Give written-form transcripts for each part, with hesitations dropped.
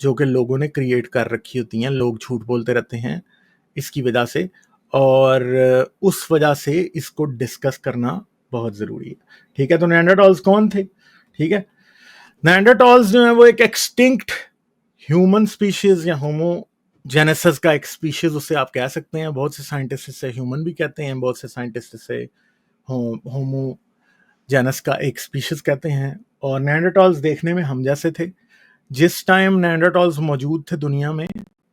जो कि लोगों ने क्रिएट कर रखी होती हैं, लोग झूठ बोलते रहते हैं इसकी वजह से, और उस वजह से इसको डिस्कस करना बहुत ज़रूरी है। ठीक है, तो निएंडरटॉल्स कौन थे? ठीक है, निएंडरटॉल्स जो है वो एक एक्सटिंक्ट ह्यूमन स्पीशीज या होमो जेनेसिस का एक स्पीशीज उसे आप कह सकते हैं। बहुत से साइंटिस्ट इसे ह्यूमन भी कहते हैं, बहुत से साइंटिस्ट इसे होमो जेनस का एक स्पीशीज कहते हैं। और निएंडरटॉल्स देखने में हम जैसे थे। जिस टाइम निएंडरटॉल्स मौजूद थे दुनिया में,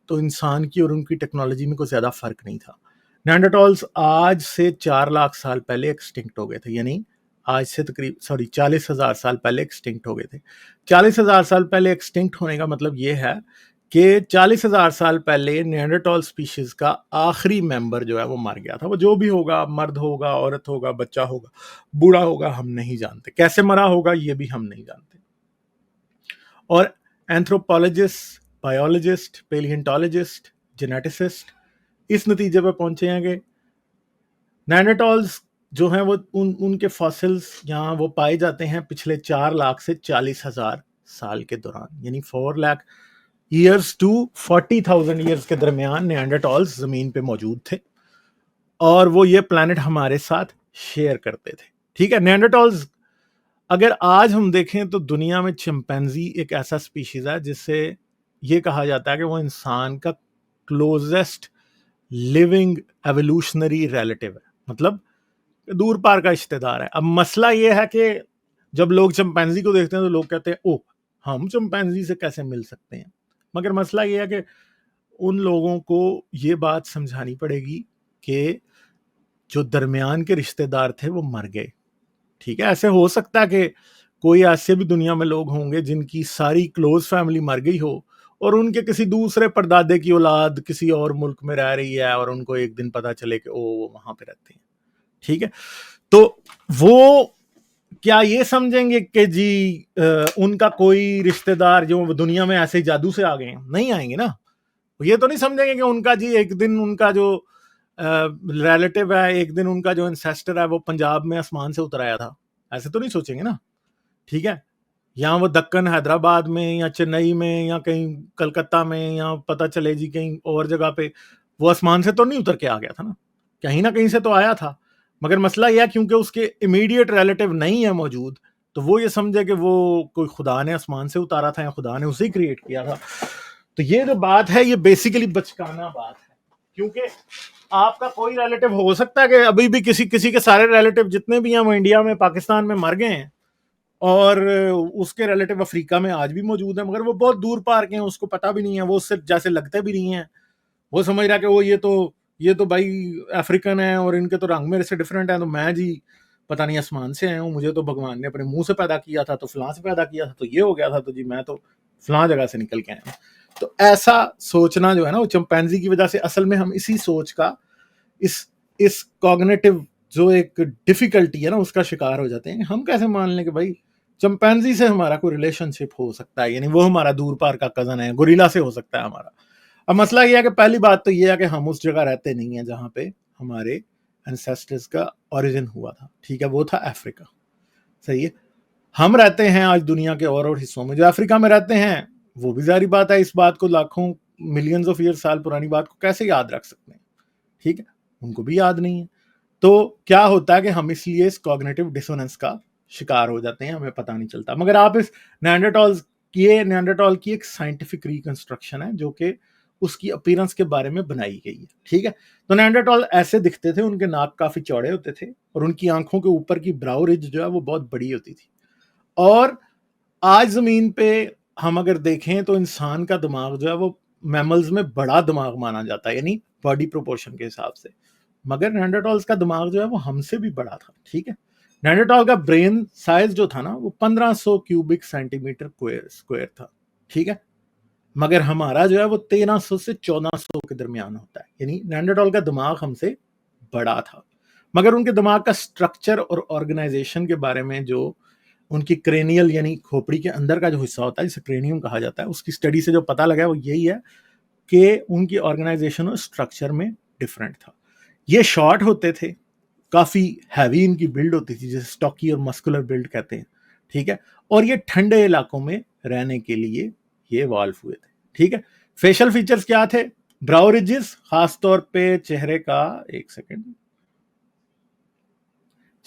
तो इंसान की और उनकी टेक्नोलॉजी में कोई ज़्यादा फर्क नहीं था। निएंडरटॉल्स आज से 4 लाख साल पहले एक्सटिंक्ट हो गए थे, यानी आज से तकरीब 40,000 साल पहले एक्सटिंक्ट हो गए थे। 40,000 साल पहले एक्सटिंक्ट होने का मतलब ये है कि 40,000 साल पहले निएंडरटॉल स्पीशीज का आखिरी मेंबर जो है वो मर गया था। वो जो भी होगा, मर्द होगा, औरत होगा, बच्चा होगा, बूढ़ा होगा, हम नहीं जानते। कैसे मरा होगा ये भी हम नहीं जानते। और एंथ्रोपोलॉजिस्ट, बायोलॉजिस्ट, पेलियोंटोलॉजिस्ट, जेनेटिसिस्ट इस नतीजे पर पहुंचे हैं कि निएंडरटॉल्स जो हैं वो उनके फॉसिल्स यहाँ वो पाए जाते हैं पिछले 4 लाख से 40,000 साल के दौरान, यानी 4 लाख ईयर्स टू 40,000 ईयर्स के दरमियान निएंडरटॉल्स जमीन पे मौजूद थे, और वो ये प्लैनेट हमारे साथ शेयर करते थे। ठीक है, निएंडरटॉल्स अगर आज हम देखें तो दुनिया में चिंपैंजी एक ऐसा स्पीशीज है जिससे ये कहा जाता है कि वो इंसान का क्लोजेस्ट लिविंग एवोल्यूशनरी रिलेटिव है, मतलब दूर पार का रिश्तेदार है। अब मसला ये है कि जब लोग चिंपैंजी को देखते हैं तो लोग कहते हैं ओह, हम चिंपैंजी से कैसे मिल सकते हैं। मगर मसला ये है कि उन लोगों को ये बात समझानी पड़ेगी कि जो दरमियान के रिश्तेदार थे वो मर गए। ठीक है, ऐसे हो सकता है कि कोई ऐसे भी दुनिया में लोग होंगे जिनकी सारी क्लोज फैमिली मर गई हो और उनके किसी दूसरे परदादे की औलाद किसी और मुल्क में रह रही है और उनको एक दिन पता चले कि ओ वो वहां पे रहते हैं। ठीक है, तो वो क्या ये समझेंगे कि जी उनका कोई रिश्तेदार जो दुनिया में ऐसे ही जादू से आ गए हैं? नहीं आएंगे ना। ये तो नहीं समझेंगे कि उनका जी एक दिन उनका जो रिलेटिव है, एक दिन उनका जो एंसेस्टर है वो पंजाब में आसमान से उतर आया था। ऐसे तो नहीं सोचेंगे ना। ठीक है, या वो दक्कन हैदराबाद में या चेन्नई में या कहीं कलकत्ता में या पता चले जी कहीं और जगह पे वो आसमान से तो नहीं उतर के आ गया था ना कहीं से तो आया था। मगर मसला यह क्योंकि उसके इमीडिएट रिलेटिव नहीं है मौजूद, तो वो ये समझे कि वो कोई खुदा ने आसमान से उतारा था या खुदा ने उसे ही क्रिएट किया था। तो ये जो बात है ये बेसिकली बचकाना बात है, क्योंकि आपका कोई रिलेटिव हो सकता है कि अभी भी किसी के सारे रिलेटिव जितने भी हैं वो इंडिया में, पाकिस्तान में मर गए हैं, और उसके रिलेटिव अफ्रीका में आज भी मौजूद है, मगर वो बहुत दूर पार के हैं, उसको पता भी नहीं है, वो उससे जैसे लगते भी नहीं है। वो समझ रहा है कि वो ये तो भाई अफ्रीकन है और इनके तो रंग मेरे से डिफरेंट है, तो मैं जी पता नहीं आसमान से आया हूँ, मुझे तो भगवान ने अपने मुंह से पैदा किया था, तो फलां से पैदा किया था, तो ये हो गया था, तो जी मैं तो फलां जगह से निकल के आया हूँ। तो ऐसा सोचना जो है ना वो चिंपैंजी की वजह से, असल में हम इसी सोच का, इस कॉग्निटिव जो एक डिफिकल्टी है ना उसका शिकार हो जाते हैं। हम कैसे मान लें कि भाई चिंपैंजी से हमारा कोई रिलेशनशिप हो सकता है, यानी वो हमारा दूर पार का कजन है, गोरिल्ला से हो सकता है हमारा। अब मसला यह है कि पहली बात तो यह है कि हम उस जगह रहते नहीं है जहां पे हमारे एंसेस्टर्स का ओरिजिन हुआ था। ठीक है, वो था अफ्रीका। सही है, हम रहते हैं आज दुनिया के और हिस्सों में। जो अफ्रीका में रहते हैं वो भी जारी बात है, इस बात को लाखों मिलियंस ऑफ ईयर साल पुरानी बात को कैसे याद रख सकते हैं। ठीक है, उनको भी याद नहीं है। तो क्या होता है कि हम इसलिए इस कॉग्निटिव डिसोनेंस का शिकार हो जाते हैं, हमें पता नहीं चलता। मगर आप इस निएंडरटॉल की एक साइंटिफिक रिकंस्ट्रक्शन है जो कि उसकी अपीयरेंस के बारे में बनाई गई है। ठीक है, तो निएंडरटॉल ऐसे दिखते थे, उनके नाक काफी चौड़े होते थे और उनकी आंखों के ऊपर की ब्राउ रिज जो है वो बहुत बड़ी होती थी। और आज जमीन पे हम अगर देखें तो इंसान का दिमाग जो है वो मैमल्स में बड़ा दिमाग माना जाता है, यानी बॉडी प्रोपोर्शन के हिसाब से। मगर निएंडरटॉल्स का दिमाग जो है वो हमसे भी बड़ा था। ठीक है, निएंडरटॉल का ब्रेन साइज जो था ना वो 1500 क्यूबिक सेंटीमीटर स्क्वायर था। ठीक है, मगर हमारा जो है वो 1300 से 1400 के दरमियान होता है, यानी निएंडरटॉल का दिमाग हमसे बड़ा था। मगर उनके दिमाग का स्ट्रक्चर और ऑर्गेनाइजेशन के बारे में, जो उनकी क्रेनियल यानी खोपड़ी के अंदर का जो हिस्सा होता है जिसे क्रेनियम कहा जाता है, उसकी स्टडी से जो पता लगा है वो यही है कि उनकी ऑर्गेनाइजेशन और स्ट्रक्चर में डिफरेंट था। ये शॉर्ट होते थे, काफी हैवी इनकी बिल्ड होती थी, जैसे स्टॉकी और मस्कुलर बिल्ड कहते हैं। ठीक है, और ये ठंडे इलाकों में रहने के लिए ये इवॉल्व हुए थे। ठीक है। फेशियल फीचर्स क्या थे? ब्राउ रिजेस, खासतौर पे चेहरे का, एक सेकेंड,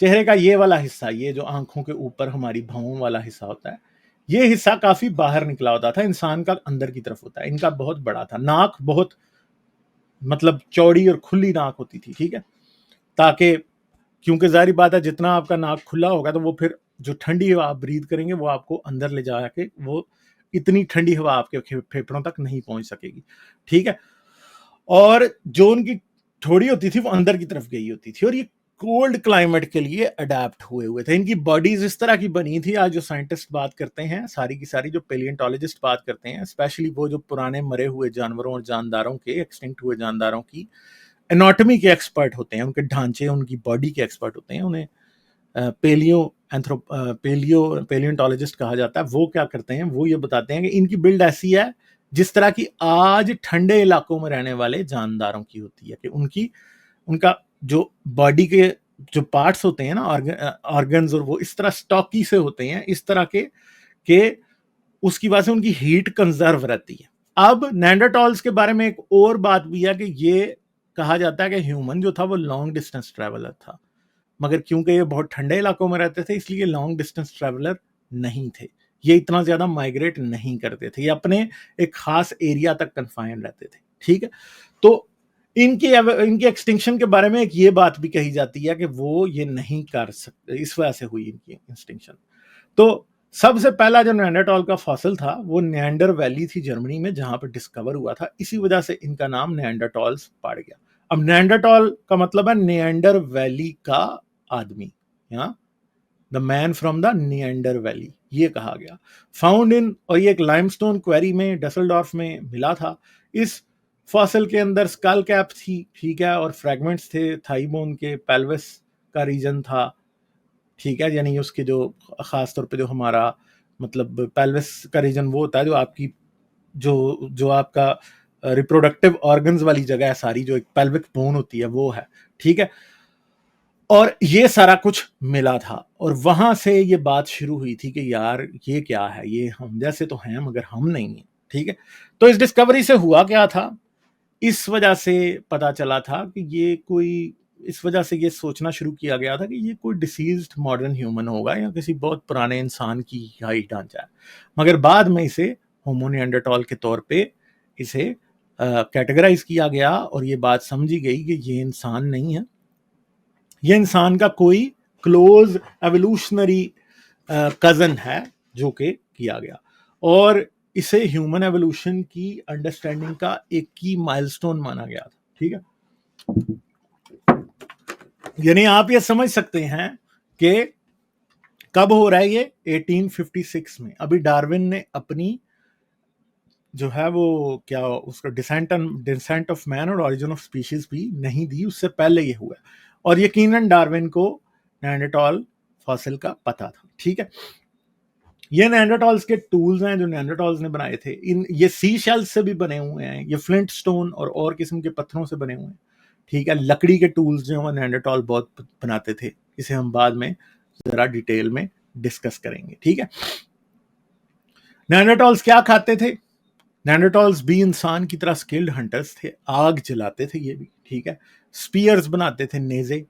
चेहरे का ये वाला हिस्सा, ये जो आंखों के ऊपर हमारी भौं वाला हिस्सा होता है, ये हिस्सा काफी बाहर निकला होता था, इंसान का अंदर की तरफ होता है। इनका बहुत बड़ा था। नाक बहुत मतलब चौड़ी और खुली नाक होती थी, ठीक है, ताकि, क्योंकि जाहिर बात है जितना आपका नाक खुला होगा तो वो फिर जो ठंडी हवा आप ब्रीथ करेंगे वो आपको अंदर ले जाके वो इतनी ठंडी हवा आपके फेफड़ों तक नहीं पहुंच सकेगी, ठीक है। और जो उनकी थोड़ी होती थी वो अंदर की तरफ गई होती थी, और ये कोल्ड क्लाइमेट के लिए अडेप्ट हुए हुए थे। इनकी बॉडीज इस तरह की बनी थी। आज जो साइंटिस्ट बात करते हैं, सारी की सारी जो पेलियंटोलॉजिस्ट बात करते हैं, स्पेशली वो जो पुराने मरे हुए जानवरों और जानदारों के, एक्सटिंक्ट हुए जानदारों की एनाटॉमी के एक्सपर्ट होते हैं, उनके ढांचे, उनकी बॉडी के एक्सपर्ट होते हैं, उन्हें पेलियोंटोलॉजिस्ट कहा जाता है। वो क्या करते हैं, वो ये बताते हैं कि इनकी बिल्ड ऐसी है जिस तरह की आज ठंडे इलाकों में रहने वाले जानदारों की होती है, कि उनका जो बॉडी के जो पार्ट्स होते हैं ना, ऑर्गन्स, और वो इस तरह स्टॉकी से होते हैं, इस तरह के उसकी वजह से उनकी हीट कंजर्व रहती है। अब नेंडरटॉल्स के बारे में एक और बात भी है कि ये कहा जाता है कि ह्यूमन जो था वो लॉन्ग डिस्टेंस ट्रैवलर था, मगर क्योंकि ये बहुत ठंडे इलाकों में रहते थे इसलिए लॉन्ग डिस्टेंस ट्रैवलर नहीं थे। ये इतना ज्यादा माइग्रेट नहीं करते थे, ये अपने एक खास एरिया तक कन्फाइन रहते थे, ठीक है। तो इनकी एक्सटिंक्शन के बारे में एक ये बात भी कही जाती है कि वो ये नहीं कर सकते, इस वजह से हुई इनकी एक्सटिंक्शन। तो सबसे पहला जो नेंडरटॉल का फॉसिल था वो निएंडर वैली थी जर्मनी में, जहां पर डिस्कवर हुआ था। इसी वजह से इनका नाम निएंडरटॉल्स पड़ गया। अब निएंडरटॉल का मतलब है निएंडर वैली का आदमी, या the man from the Neander valley, ये कहा गया। फाउंड इन, और ये एक लाइमस्टोन क्वेरी में डसलडॉर्फ में मिला था। इस फॉसिल के अंदर स्कल कैप थी, ठीक है, और फ्रैगमेंट्स थे थाई बोन के, पेल्विस का रीजन था, ठीक है, यानी उसके जो खास तौर पे जो हमारा मतलब पेल्विस का रीजन वो होता है जो आपकी जो जो आपका रिप्रोडक्टिव ऑर्गन्स वाली जगह है सारी, जो एक पेल्विक बोन होती है वो है, ठीक है। और ये सारा कुछ मिला था, और वहां से ये बात शुरू हुई थी कि यार ये क्या है, ये हम जैसे तो हैं मगर हम नहीं हैं, ठीक है। तो इस डिस्कवरी से हुआ क्या था, इस वजह से पता चला था कि ये कोई, इस वजह से ये सोचना शुरू किया गया था कि ये कोई डिसीज्ड मॉडर्न ह्यूमन होगा या किसी बहुत पुराने इंसान की हाइट ढांचा है। मगर बाद में इसे होमो निएंडरटॉल के तौर पे इसे कैटेगराइज किया गया, और ये बात समझी गई कि ये इंसान नहीं है, ये इंसान का कोई क्लोज एवोल्यूशनरी कजन है जो कि किया गया, और इसे ह्यूमन एवोल्यूशन की अंडरस्टैंडिंग का एक की माइलस्टोन माना गया था, ठीक है। यानी आप ये समझ सकते हैं कि कब हो रहा है ये, 1856 में। अभी डार्विन ने अपनी जो है वो क्या उसका डिसेंट ऑफ मैन और ऑरिजिन ऑफ स्पीशीज भी नहीं दी, उससे पहले ये हुआ, और यकीनन डार्विन को नेंडरटॉल फॉसिल का पता था, ठीक है। ये नेंडरटॉल्स के टूल्स हैं जो नेंडरटॉल्स ने बनाए थे, ये सी शेल्स से भी बने हुए हैं, ये फ्लिंट स्टोन और किस्म के पत्थरों से बने हुए हैं, ठीक है। लकड़ी के टूल्स जो है नेंडरटॉल बहुत बनाते थे, इसे हम बाद में जरा डिटेल में डिस्कस करेंगे, ठीक है। नेंडरटॉल्स क्या खाते थे? नेंडरटॉल्स भी इंसान की तरह स्किल्ड हंटर्स थे, आग जलाते थे ये भी, ठीक है। स्पीयर्स बनाते थे, नेजे,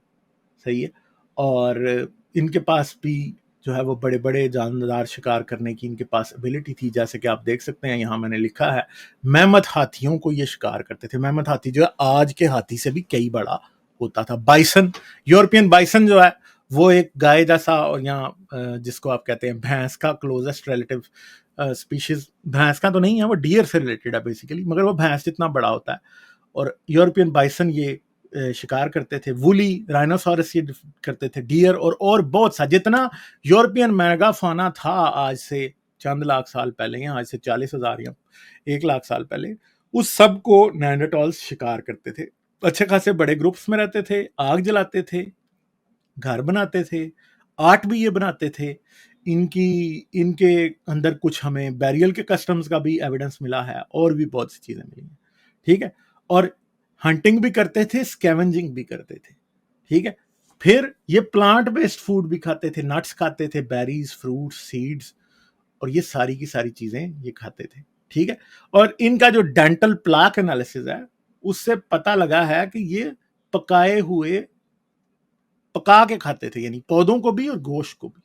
सही है। और इनके पास भी जो है वो बड़े बड़े जानदार शिकार करने की इनके पास एबिलिटी थी, जैसे कि आप देख सकते हैं यहाँ मैंने लिखा है, मेमथ हाथियों को ये शिकार करते थे। मेमथ हाथी जो है आज के हाथी से भी कई बड़ा होता था। बाइसन, यूरोपियन बाइसन जो है वो एक गाय जैसा, और यहाँ जिसको आप कहते हैं भैंस का क्लोजेस्ट रिलेटिव स्पीशीज, भैंस का तो नहीं है, वो डियर से रिलेटेड है बेसिकली, मगर वो भैंस जितना बड़ा होता है। और यूरोपियन बाइसन ये शिकार करते थे। वुली राइनोसॉरस ये करते थे, डियर और बहुत सा, जितना यूरोपियन मेगाफाना था आज से चंद लाख साल पहले, या आज से 40,000 या 1 लाख साल पहले, उस सब को नेंडरटॉल्स शिकार करते थे। अच्छे खासे बड़े ग्रुप्स में रहते थे, आग जलाते थे, घर बनाते थे, आर्ट भी ये बनाते थे। इनकी इनके अंदर कुछ हमें बैरियल के कस्टम्स का भी एविडेंस मिला है, और भी बहुत सी चीजें मिली हैं, ठीक है। और हंटिंग भी करते थे, स्कैवेंजिंग भी करते थे, ठीक है। फिर ये प्लांट बेस्ड फूड भी खाते थे, नट्स खाते थे, बेरीज, फ्रूट्स, सीड्स, और ये सारी की सारी चीजें ये खाते थे, ठीक है। और इनका जो डेंटल प्लाक एनालिसिस है उससे पता लगा है कि ये पकाए हुए पका के खाते थे, यानी पौधों को भी और गोश्त को भी,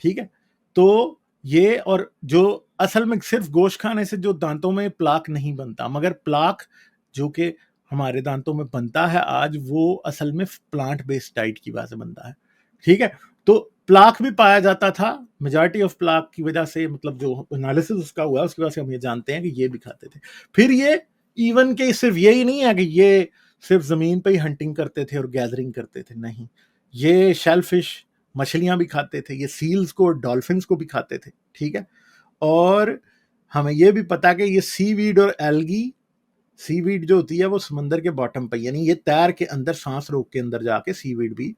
ठीक है। तो ये, और जो असल में सिर्फ गोश्त खाने से जो दांतों में प्लाक नहीं बनता, मगर प्लाक जो कि हमारे दांतों में बनता है आज, वो असल में प्लांट बेस्ड डाइट की वजह से बनता है, ठीक है। तो प्लाक भी पाया जाता था, मेजॉरिटी ऑफ प्लाक की वजह से, मतलब जो एनालिसिस उसका हुआ उसकी वजह से हम ये जानते हैं कि ये भी खाते थे। फिर ये इवन के सिर्फ यही नहीं है कि ये सिर्फ जमीन पे ही हंटिंग करते थे और गैदरिंग करते थे, नहीं, ये शेलफिश मछलियां भी खाते थे, ये सील्स को और डॉल्फिन्स को भी खाते थे, ठीक है। और हमें ये भी पता कि ये सीवीड और एल्गी, सीवीड जो होती है वो समंदर के बॉटम पे, यानी ये तैर के अंदर सांस रोक के अंदर जाके सीवीड भी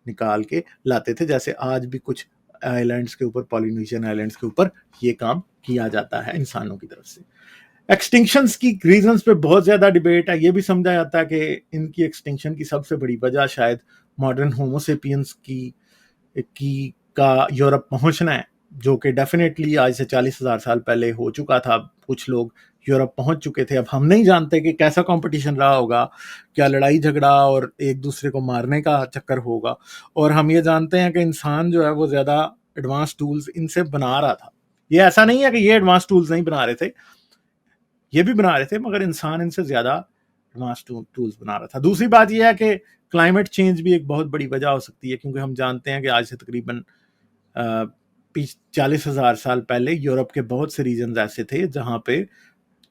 निकाल के लाते थे, जैसे आज भी कुछ आइलैंड्स के ऊपर, पॉलिनेशियन आइलैंड्स के ऊपर ये काम किया जाता है इंसानों की तरफ से। एक्सटिंक्शंस की रीजंस पे बहुत ज्यादा डिबेट है। ये भी समझा जाता है कि इनकी एक्सटिंक्शन की सबसे बड़ी वजह शायद मॉडर्न होमोसेपियंस की का यूरोप पहुंचना है, जो कि डेफिनेटली आज से 40,000 साल पहले हो चुका था। कुछ लोग यूरोप पहुंच चुके थे। अब हम नहीं जानते कि कैसा कंपटीशन रहा होगा, क्या लड़ाई झगड़ा और एक दूसरे को मारने का चक्कर होगा। और हम ये जानते हैं कि इंसान जो है वो ज्यादा एडवांस टूल्स इनसे बना रहा था। ये ऐसा नहीं है कि ये एडवांस टूल्स नहीं बना रहे थे, ये भी बना रहे थे, मगर इंसान इनसे ज्यादा एडवांस टूल्स बना रहा था। दूसरी बात यह है कि क्लाइमेट चेंज भी एक बहुत बड़ी वजह हो सकती है, क्योंकि हम जानते हैं कि आज से तकरीबन 40,000 साल पहले यूरोप के बहुत से रीजन ऐसे थे जहां पे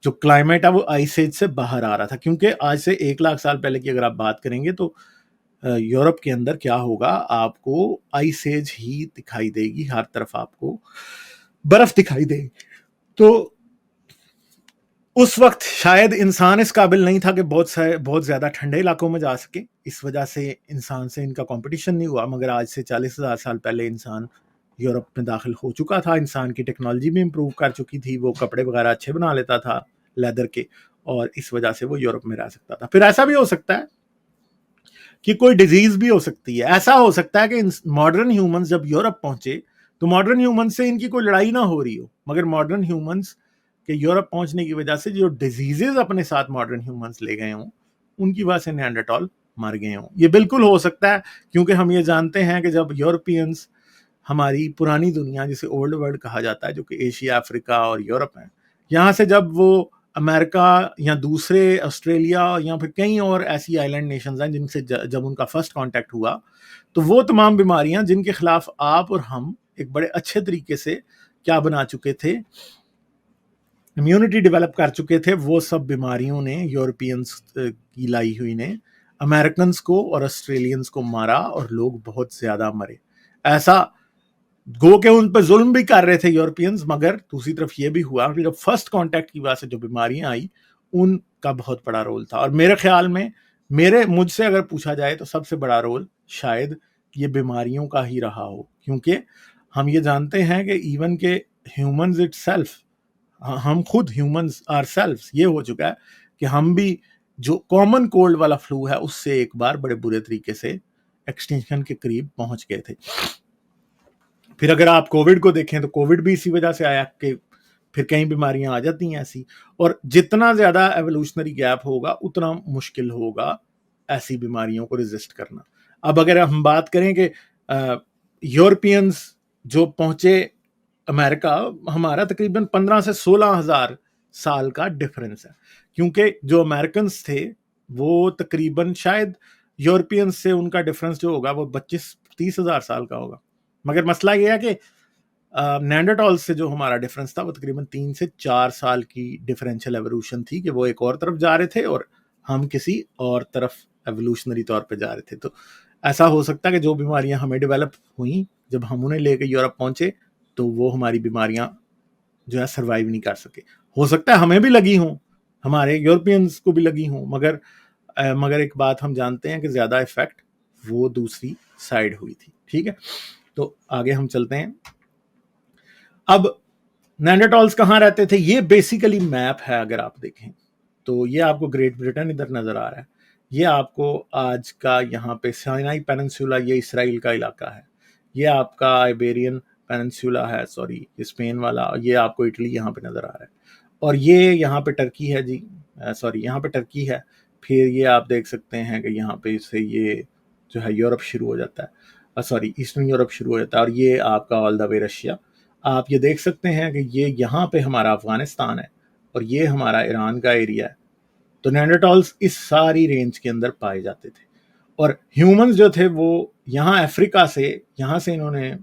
जो क्लाइमेट है वो आइस एज से बाहर आ रहा था। क्योंकि आज से 1 लाख साल पहले की अगर आप बात करेंगे तो यूरोप के अंदर क्या होगा, आपको आइस एज ही दिखाई देगी, हर तरफ आपको बर्फ दिखाई देगी। तो उस वक्त शायद इंसान इस काबिल नहीं था कि बहुत ज्यादा ठंडे इलाकों में जा सके, इस वजह से इंसान से इनका कंपटीशन नहीं हुआ। मगर आज से 40,000 साल पहले इंसान यूरोप में दाखिल हो चुका था, इंसान की टेक्नोलॉजी भी इंप्रूव कर चुकी थी, वो कपड़े वगैरह अच्छे बना लेता था लेदर के, और इस वजह से वो यूरोप में रह सकता था। फिर ऐसा भी हो सकता है कि कोई डिजीज भी हो सकती है। ऐसा हो सकता है कि मॉडर्न ह्यूमंस जब यूरोप पहुंचे तो मॉडर्न ह्यूमंस से इनकी कोई लड़ाई ना हो रही हो, मगर मॉडर्न ह्यूमंस के यूरोप पहुंचने की वजह से जो डिजीजेस अपने साथ मॉडर्न ह्यूमंस ले गए हों, उनकी वजह से निएंडरटॉल मर गए हों। ये बिल्कुल हो सकता है, क्योंकि हम ये जानते हैं कि जब यूरोपियंस, हमारी पुरानी दुनिया जिसे ओल्ड वर्ल्ड कहा जाता है, जो कि एशिया, अफ्रीका और यूरोप है, यहाँ से जब वो अमेरिका या दूसरे ऑस्ट्रेलिया या फिर कई और ऐसी आइलैंड नेशंस हैं जिनसे जब उनका फर्स्ट कांटेक्ट हुआ, तो वो तमाम बीमारियां जिनके खिलाफ आप और हम एक बड़े अच्छे तरीके से क्या बना चुके थे, इम्यूनिटी डेवलप कर चुके थे, वो सब बीमारियों ने, यूरोपियंस की लाई हुई ने अमेरिकन को और ऑस्ट्रेलियंस को मारा और लोग बहुत ज्यादा मरे। ऐसा गो के उन पर जुल्म भी कर रहे थे यूरोपियंस, मगर दूसरी तरफ ये भी हुआ कि जब फर्स्ट कांटेक्ट की वजह से जो बीमारियां आई, उनका बहुत बड़ा रोल था। और मेरे ख्याल में, मुझसे अगर पूछा जाए तो सबसे बड़ा रोल शायद ये बीमारियों का ही रहा हो, क्योंकि हम ये जानते हैं कि इवन के ह्यूमंस इटसेल्फ, हम खुद ह्यूमंस आर सेल्फ, ये हो चुका है कि हम भी जो कॉमन कोल्ड वाला फ्लू है उससे एक बार बड़े बुरे तरीके से एक्सटिंक्शन के करीब पहुंच गए थे। फिर अगर आप कोविड को देखें तो कोविड भी इसी वजह से आया कि फिर कई बीमारियां आ जाती हैं ऐसी, और जितना ज्यादा एवोल्यूशनरी गैप होगा उतना मुश्किल होगा ऐसी बीमारियों को रेजिस्ट करना। अब अगर हम बात करें कि यूरोपियंस जो पहुंचे अमेरिका, हमारा तकरीबन 15 से 16,000 साल का डिफरेंस है, क्योंकि जो अमेरिकन थे वो तकरीबन शायद यूरोपियंस से उनका डिफरेंस जो होगा वो 25-30,000 साल का होगा। मगर मसला ये है कि नेंडरटॉल से जो हमारा डिफरेंस था वो तकरीबन 3 से 4 साल की डिफरेंशियल एवोल्यूशन थी, कि वो एक और तरफ जा रहे थे और हम किसी और तरफ एवोल्यूशनरी तौर पे जा रहे थे। तो ऐसा हो सकता है कि जो बीमारियां हमें डेवलप हुई जब हम उन्हें लेकर यूरोप पहुंचे, तो वो हमारी बीमारियां जो है सर्वाइव नहीं कर सके। हो सकता है हमें भी लगी हों, हमारे यूरोपियंस को भी लगी हों, मगर एक बात हम जानते हैं कि ज्यादा इफेक्ट वो दूसरी साइड हुई थी। ठीक है, तो आगे हम चलते हैं। अब नेंडरटॉल्स कहाँ रहते थे, ये बेसिकली मैप है, अगर आप देखें तो ये आपको ग्रेट ब्रिटेन इधर नजर आ रहा है, ये आपको आज का यहाँ पे साइनाई पेनिनसुला, ये इसराइल का इलाका है, ये आपका आइबेरियन पेनिनसुला है, सॉरी ये स्पेन वाला, ये आपको इटली यहाँ पे नजर आ रहा है। और ये यहाँ पे टर्की है जी, सॉरी यहाँ पे टर्की है। फिर ये आप देख सकते हैं कि यहाँ पे से ये जो है यूरोप शुरू हो जाता है, सॉरी ईस्टर्न यूरोप शुरू हो जाता है, और ये आपका ऑल द वे रशिया। आप ये देख सकते हैं कि ये यहाँ पे हमारा अफगानिस्तान है और ये हमारा ईरान का एरिया है। तो नेंडरटॉल्स इस सारी रेंज के अंदर पाए जाते थे। और ह्यूमंस जो थे वो यहाँ अफ्रीका से, यहाँ से इन्होंने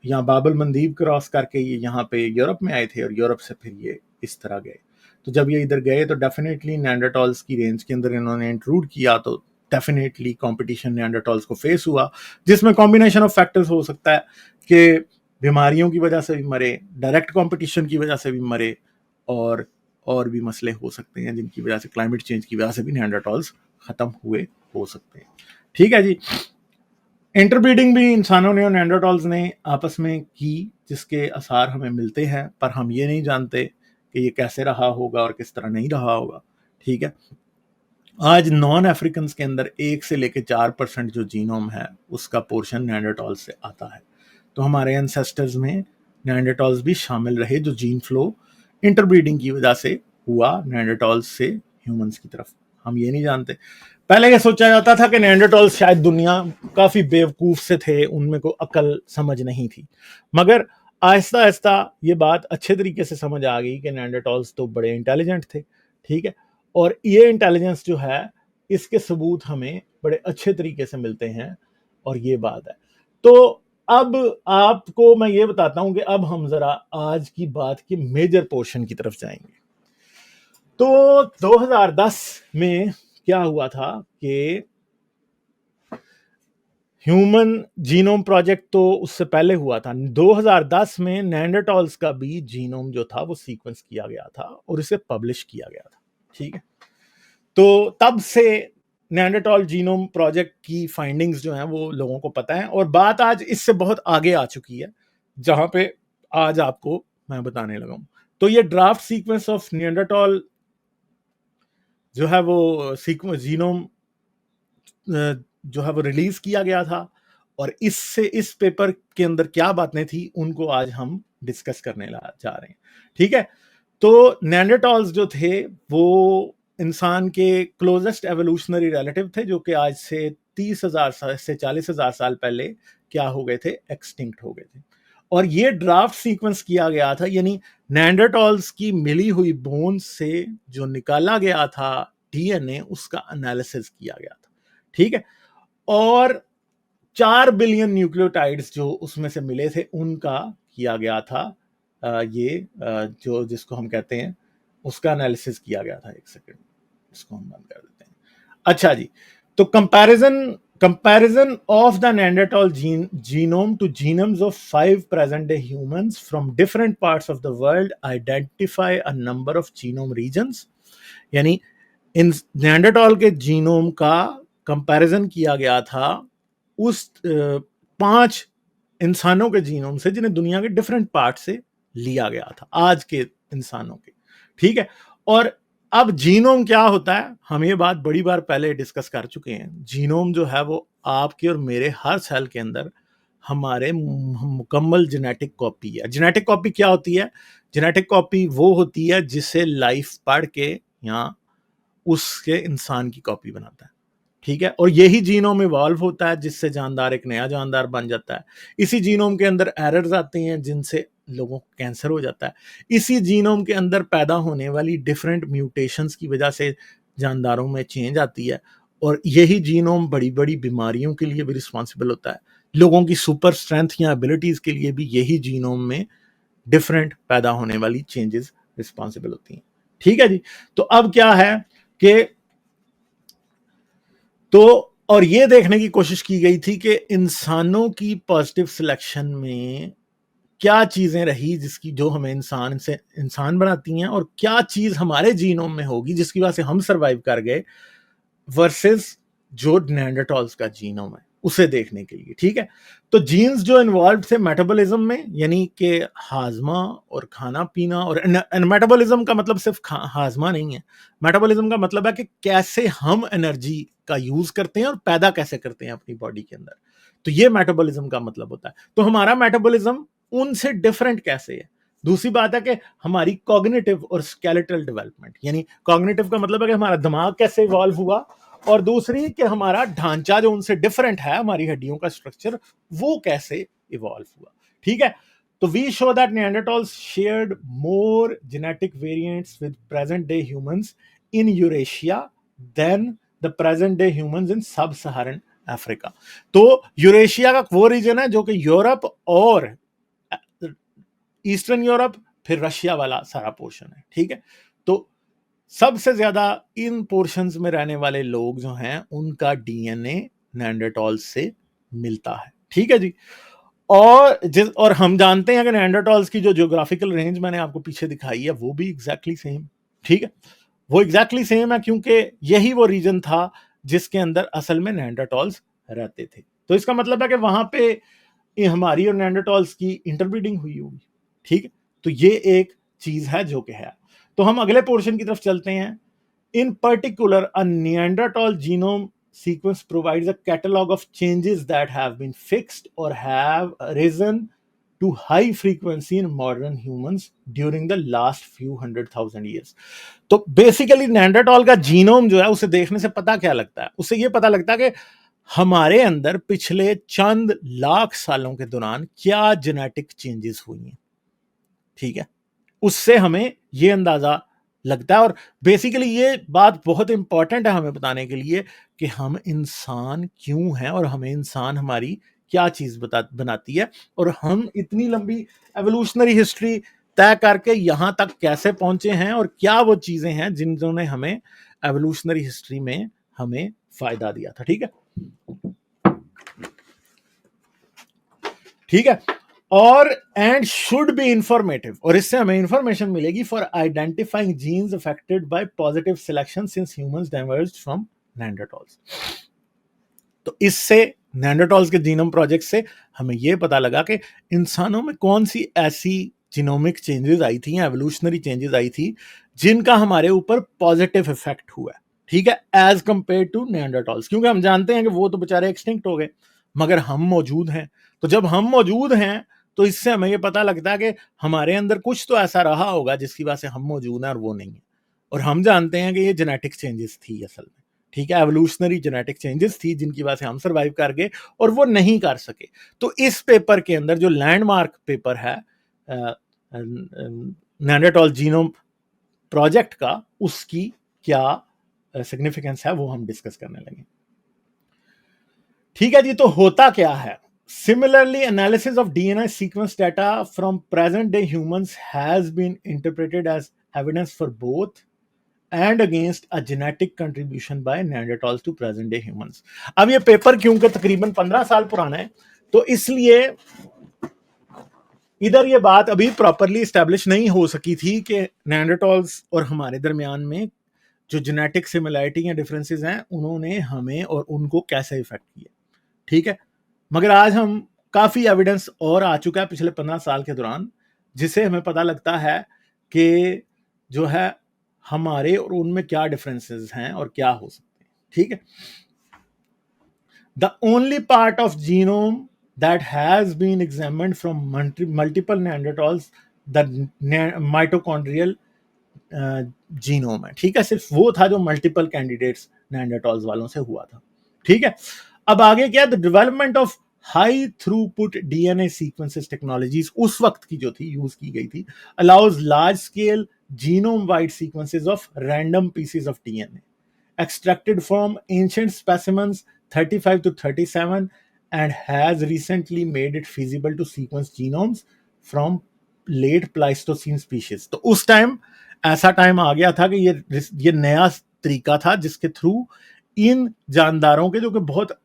यहाँ बाबल मंदीब क्रॉस करके ये यहाँ पे यूरोप में आए थे और यूरोप से फिर ये इस तरह गए। तो जब ये इधर गए तो डेफिनेटली नेंडरटॉल्स की रेंज के अंदर इन्होंने इंक्लूड किया, तो डेफिनेटली कंपटीशन नेंडरटॉल्स को फेस हुआ, जिसमें कॉम्बिनेशन ऑफ फैक्टर्स हो सकता है कि बीमारियों की वजह से भी मरे, डायरेक्ट कंपटीशन की वजह से भी मरे, और भी मसले हो सकते हैं जिनकी वजह से, क्लाइमेट चेंज की वजह से भी नेंडरटॉल्स खत्म हुए हो सकते हैं। ठीक है जी। इंटरब्रीडिंग भी इंसानों ने और नेंडरटॉल्स ने आपस में की, जिसके आसार हमें मिलते हैं, पर हम ये नहीं जानते कि ये कैसे रहा होगा और किस तरह नहीं रहा होगा। ठीक है। आज नॉन अफ्रीकन के अंदर 1 से लेकर 4% जो जीनोम है उसका पोर्शन नेंडरटॉल्स से आता है। तो हमारे एंसेस्टर्स में नेंडरटॉल्स भी शामिल रहे, जो जीन फ्लो इंटरब्रीडिंग की वजह से हुआ नेंडरटॉल्स से ह्यूमंस की तरफ। हम ये नहीं जानते। पहले ये सोचा जाता था कि नेंडरटॉल्स शायद दुनिया काफी बेवकूफ से थे, उनमें को अकल समझ नहीं थी, मगर आहिस्ता आहिस्ता ये बात अच्छे तरीके से समझ आ गई कि नेंडरटॉल्स तो बड़े इंटेलिजेंट थे। ठीक है। और ये इंटेलिजेंस जो है इसके सबूत हमें बड़े अच्छे तरीके से मिलते हैं, और ये बात है। तो अब आपको मैं ये बताता हूं कि अब हम जरा आज की बात की मेजर पोर्शन की तरफ जाएंगे। तो 2010 में क्या हुआ था कि ह्यूमन जीनोम प्रोजेक्ट तो उससे पहले हुआ था। 2010 में नेंडरटॉल्स का भी जीनोम जो था वो सीक्वेंस किया गया था और इसे पब्लिश किया गया था। ठीक है। तो तब से नेंडरटॉल जीनोम प्रोजेक्ट की फाइंडिंग्स जो हैं वो लोगों को पता है, और बात आज इससे बहुत आगे आ चुकी है, जहां पे आज आपको मैं बताने लगा हूं। तो ये ड्राफ्ट सीक्वेंस ऑफ नेंडरटॉल जो है वो सीक्वेंस जीनोम जो है वो रिलीज किया गया था, और इससे इस पेपर के अंदर क्या बातें थी उनको आज हम डिस्कस करने जा रहे हैं। ठीक है। तो नेंडरटॉल्स जो थे वो इंसान के क्लोजेस्ट एवोल्यूशनरी रिलेटिव थे, जो कि आज से 30,000 से 40,000 साल पहले क्या हो गए थे, एक्सटिंक्ट हो गए थे। और ये ड्राफ्ट सीक्वेंस किया गया था, यानी नेंडरटॉल्स की मिली हुई बोन्स से जो निकाला गया था डीएनए, उसका एनालिसिस किया गया था। ठीक है। और 4 बिलियन न्यूक्लियोटाइड्स जो उसमें से मिले थे उनका किया गया था ये जो जिसको हम कहते हैं उसका एनालिसिस किया गया था। एक सेकंड, इसको हम बंद कर देते हैं। अच्छा जी। तो comparison of the Neanderthal genome to genomes of 5 present day humans from different parts of the world identify a number of genome regions, यानी इन नेंडरटॉल के जीनोम का कंपैरिजन किया गया था उस 5 इंसानों के जीनोम से जिन्हें दुनिया के डिफरेंट पार्ट से लिया गया था, आज के इंसानों के। ठीक है। और अब जीनोम क्या होता है, हम ये बात बड़ी बार पहले डिस्कस कर चुके हैं। जीनोम जो है वो आपके और मेरे हर सेल के अंदर हमारे मुकम्मल जेनेटिक कॉपी है। जेनेटिक कॉपी क्या होती है? जेनेटिक कॉपी वो होती है जिसे लाइफ पढ़ के या उसके इंसान की कॉपी बनाता है। ठीक है। और यही जीनोम इवॉल्व होता है जिससे जानदार एक नया जानदार बन जाता है। इसी जीनोम के अंदर एरर्स आते हैं जिनसे लोगों को कैंसर हो जाता है। इसी जीनोम के अंदर पैदा होने वाली डिफरेंट म्यूटेशंस की वजह से जानदारों में चेंज आती है, और यही जीनोम बड़ी बड़ी बीमारियों के लिए भी रिस्पॉन्सिबल होता है। लोगों की सुपर स्ट्रेंथ या एबिलिटीज के लिए भी यही जीनोम में डिफरेंट पैदा होने वाली चेंजेस रिस्पॉन्सिबल होती हैं। ठीक है जी। तो अब क्या है कि और ये देखने की कोशिश की गई थी कि इंसानों की पॉजिटिव सिलेक्शन में क्या चीजें रही जिसकी जो हमें इंसान से इंसान बनाती हैं, और क्या चीज हमारे जीनोम में होगी जिसकी वजह से हम सरवाइव कर गए, वर्सेस जो नेंडरटॉल्स का जीनोम है उसे देखने के लिए। ठीक है। तो जीन्स जो इन्वॉल्व थे मेटाबॉलिज्म में, यानी कि हाजमा और खाना पीना, और मेटाबॉलिज्म का मतलब सिर्फ हाजमा नहीं है। मेटाबॉलिज्म का मतलब है कि कैसे हम एनर्जी का यूज करते हैं और पैदा कैसे करते हैं अपनी बॉडी के अंदर। तो ये मेटाबॉलिज्म का मतलब होता है। तो हमारा मेटाबॉलिज्म उनसे डिफरेंट कैसे है? दूसरी बात है कि हमारी कॉग्निटिव और स्केलेटल डेवलपमेंट, यानी कॉग्निटिव का मतलब है कि हमारा दिमाग कैसे इवॉल्व हुआ, और दूसरी कि हमारा ढांचा जो उनसे डिफरेंट है, हमारी हड्डियों का स्ट्रक्चर, वो कैसे इवॉल्व हुआ। ठीक है, तो we show that Neanderthals shared more genetic variants with present day humans in Eurasia than the present day humans in sub Saharan Africa. तो यूरेशिया का वो रीजन है जो कि यूरोप और ईस्टर्न यूरोप फिर रशिया वाला सारा पोर्शन है। ठीक है, तो सबसे ज्यादा इन पोर्शंस में रहने वाले लोग जो हैं उनका डीएनए नेएंडरटॉल से मिलता है। ठीक है जी, और हम जानते हैं कि नेएंडरटॉल्स की जो ज्योग्राफिकल रेंज मैंने आपको पीछे दिखाई है वो भी एग्जैक्टली सेम। ठीक है, वो एग्जैक्टली सेम है क्योंकि यही वो रीजन था जिसके अंदर असल में नेएंडरटॉल्स रहते थे। तो इसका मतलब है कि वहां पे हमारी और नेएंडरटॉल्स की इंटरब्रीडिंग हुई होगी। ठीक है, तो ये एक चीज है जो कि है। तो हम अगले पोर्शन की तरफ चलते हैं। In particular a Neanderthal genome sequence provides a catalog of changes that have been fixed or have risen to high frequency in modern humans during the last few 100,000 years. तो बेसिकली नेएंडरटॉल का genome जो है उसे देखने से पता क्या लगता है, उससे ये पता लगता है कि हमारे अंदर पिछले चंद लाख सालों के दौरान क्या जेनेटिक चेंजेस हुई हैं। ठीक है, उससे हमें ये अंदाजा लगता है। और बेसिकली ये बात बहुत इंपॉर्टेंट है हमें बताने के लिए कि हम इंसान क्यों हैं और हमें इंसान हमारी क्या चीज बनाती है, और हम इतनी लंबी एवोल्यूशनरी हिस्ट्री तय करके यहां तक कैसे पहुंचे हैं, और क्या वो चीजें हैं जिन्होंने हमें एवोल्यूशनरी हिस्ट्री में हमें फायदा दिया था। ठीक है, ठीक है, और एंड शुड बी इंफॉर्मेटिव, और इससे हमें इंफॉर्मेशन मिलेगी for identifying genes affected by positive selection since humans diverged from Neanderthals. तो इससे नेएंडरटॉल्स के जीनोम प्रोजेक्ट से हमें यह पता लगा कि इंसानों में कौन सी ऐसी जीनोमिक चेंजेस आई थी, एवोल्यूशनरी चेंजेस आई थी जिनका हमारे ऊपर पॉजिटिव इफेक्ट हुआ है। ठीक है, एज कंपेयर टू नेएंडरटॉल्स, क्योंकि हम जानते हैं कि वो तो बेचारे एक्सटिंक्ट हो गए, मगर हम मौजूद हैं। तो जब हम मौजूद हैं तो इससे हमें यह पता लगता है कि हमारे अंदर कुछ तो ऐसा रहा होगा जिसकी वजह से हम मौजूद हैं और वो नहीं है। और हम जानते हैं कि ये जेनेटिक चेंजेस थी असल में। ठीक है, एवोल्यूशनरी जेनेटिक चेंजेस थी जिनकी वजह से हम सरवाइव कर गए और वो नहीं कर सके। तो इस पेपर के अंदर जो लैंडमार्क पेपर है नेएंडरटॉल जीनोम प्रोजेक्ट का, उसकी क्या सिग्निफिकेंस है वो हम डिस्कस करने लगे। ठीक है जी, तो होता क्या है। Similarly, analysis of DNA sequence data from present day humans has been interpreted as evidence for both and against a genetic contribution by Neanderthals to present day humans. अब ये पेपर क्योंकि तकरीबन 15 साल पुराना है, तो इसलिए इधर ये बात अभी प्रॉपरली एस्टेब्लिश नहीं हो सकी थी कि नेएंडरटॉल्स और हमारे दरमियान में जो जेनेटिक सिमिलैरिटी या डिफरेंसेस हैं उन्होंने हमें और उनको कैसे इफेक्ट किया। ठीक है, मगर आज हम काफी एविडेंस और आ चुका है पिछले 15 साल के दौरान, जिसे हमें पता लगता है कि जो है हमारे और उनमें क्या डिफरेंसेस हैं और क्या हो सकते हैं। ठीक है, the only part of genome that has been examined from multiple Neanderthals the mitochondrial genome है। ठीक है, सिर्फ वो था जो मल्टीपल कैंडिडेट्स नेएंडरटॉल्स वालों से हुआ था। ठीक है, अब आगे क्या, the development of high throughput DNA sequences technologies उस वक्त की जो थी यूज की गई थी, allows large scale genome wide sequences of random pieces of DNA extracted from ancient specimens 35 to 37 and has recently made it feasible to sequence genomes from late Pleistocene species। तो उस टाइम ऐसा time आ गया था कि ये नया तरीका था जिसके थ्रू इन जानदारों के जो कि बहुत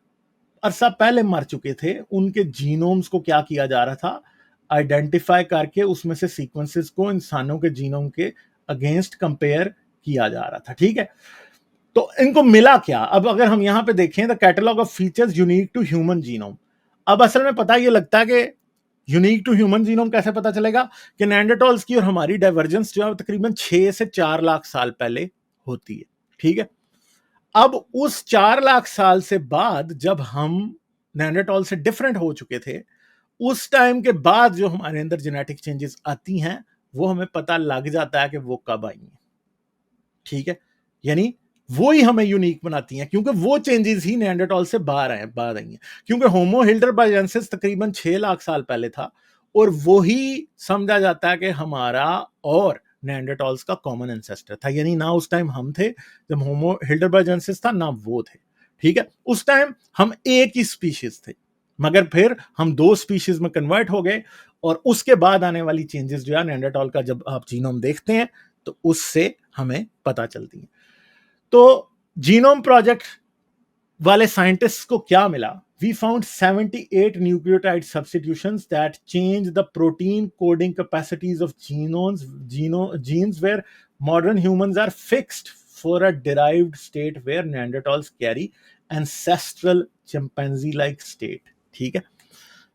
अरसा पहले मर चुके थे उनके जीनोम्स को क्या किया जा रहा था, आइडेंटिफाई करके उसमें से सीक्वेंसेस को इंसानों के जीनोम के अगेंस्ट कंपेयर किया जा रहा था। ठीक है, तो इनको मिला क्या। अब अगर हम यहां पे देखें the catalogue of features unique to human genome, अब असल में पता ये लगता है कि यूनिक टू ह्यूमन जीनोम कैसे पता चलेगा कि नेएंडरटॉल्स की और हमारी डाइवर्जेंस जो है तकरीबन 6 से 4 लाख साल पहले होती है। ठीक है, अब उस 4 लाख साल से बाद जब हम नेएंडरटॉल से डिफरेंट हो चुके थे, उस टाइम के बाद जो हमारे अंदर जेनेटिक चेंजेस आती हैं वो हमें पता लग जाता है कि वो कब आई हैं, ठीक है। यानी वो ही हमें यूनिक बनाती हैं, क्योंकि वो चेंजेस ही निएंडरटॉल से बाहर आई हैं। क्योंकि होमो हिल्डरबार्जेंसिस तकरीबन 6 लाख साल पहले था, और वो ही समझा जाता है कि हमारा और निएंडरटॉल्स का कॉमन एंसेस्टर था। यानी ना उस टाइम हम थे जब होमो हिल्डरबार्जेंसिस था, ना वो थे, ठीक है। उस टाइम हम एक ही स्पीशीज थे, मगर फिर हम 2 स्पीशीज में कन्वर्ट हो गए, और उसके बाद आने वाली चेंजेस जो है निएंडरटॉल का जब आप जीनोम देखते हैं तो उससे हमें पता चलती है। तो जीनोम प्रोजेक्ट वाले साइंटिस्ट को क्या मिला? We found 78 nucleotide substitutions that change the protein coding capacities of genes where modern humans are fixed for a derived state where Neanderthals carry ancestral chimpanzee-like state. ठीक है,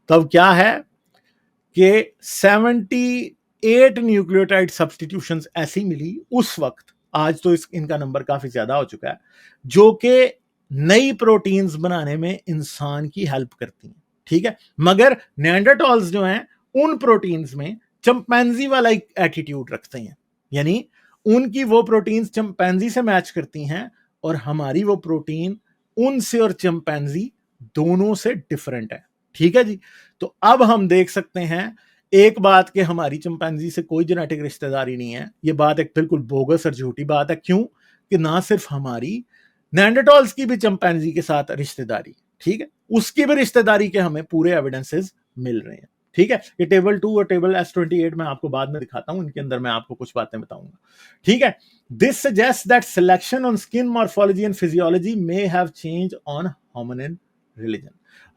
तब क्या है कि 78 न्यूक्लियोटाइड सब्स्टिट्यूशंस ऐसी मिली उस वक्त, आज तो इनका नंबर काफी ज्यादा हो चुका है, जो कि नई प्रोटीन्स बनाने में इंसान की हेल्प करती हैं, ठीक है। मगर निएंडरटॉल्स जो हैं उन प्रोटीन्स में चिंपैंजी वाला एटीट्यूड रखते हैं, यानी उनकी वो प्रोटीन्स चिंपैंजी से मैच करती हैं, और हमारी वो प्रोटीन उनसे और चिंपैंजी दोनों से डिफरेंट है, ठीक है जी। तो अब हम देख सकते हैं एक बात कि हमारी चिंपैंजी से कोई जेनेटिक रिश्तेदारी नहीं है। ये बात एक बिल्कुल बोगस और झूठी बात है। क्यों? कि ना सिर्फ हमारी, निएंडरटॉल्स की भी चिंपैंजी के साथ रिश्तेदारी, ठीक है, उसकी भी रिश्तेदारी के हमें पूरे एविडेंसेस मिल रहे हैं, ठीक है। ये टेबल 2 और टेबल S28 में आपको बाद में दिखाता हूं, इनके अंदर मैं आपको कुछ बातें बताऊंगा, ठीक है। This suggest that selection on skin morphology and physiology may have change on hominin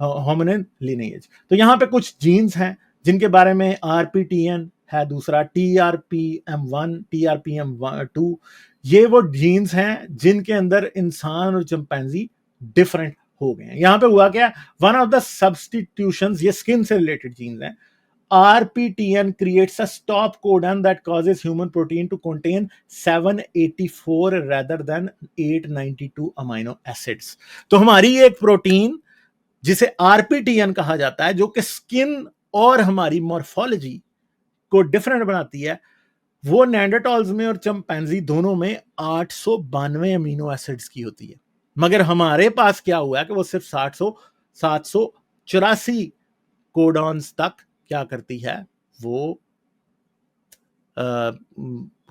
hominin lineage. तो यहां पे कुछ जीन्स हैं जिनके बारे में RPTN है, दूसरा TRPM1, TRPM2, ये वो जीन्स हैं जिनके अंदर इंसान और चिंपैंजी डिफरेंट हो गए हैं। यहां पे हुआ क्या? वन ऑफ द सब्स्टिट्यूशंस, ये स्किन से रिलेटेड जीन्स हैं। RPTN creates a stop codon that causes human protein to contain 784 rather than 892 amino acids। तो हमारी एक प्रोटीन जिसे RPTN कहा जाता है, जो कि स्किन और हमारी मॉर्फोलॉजी को डिफरेंट बनाती है, वो निएंडरटॉल्स में और चिंपैंजी दोनों में 892 अमीनो एसिड्स की होती है। मगर हमारे पास क्या हुआ है कि वो सिर्फ 784 कोडॉन्स तक क्या करती है, वो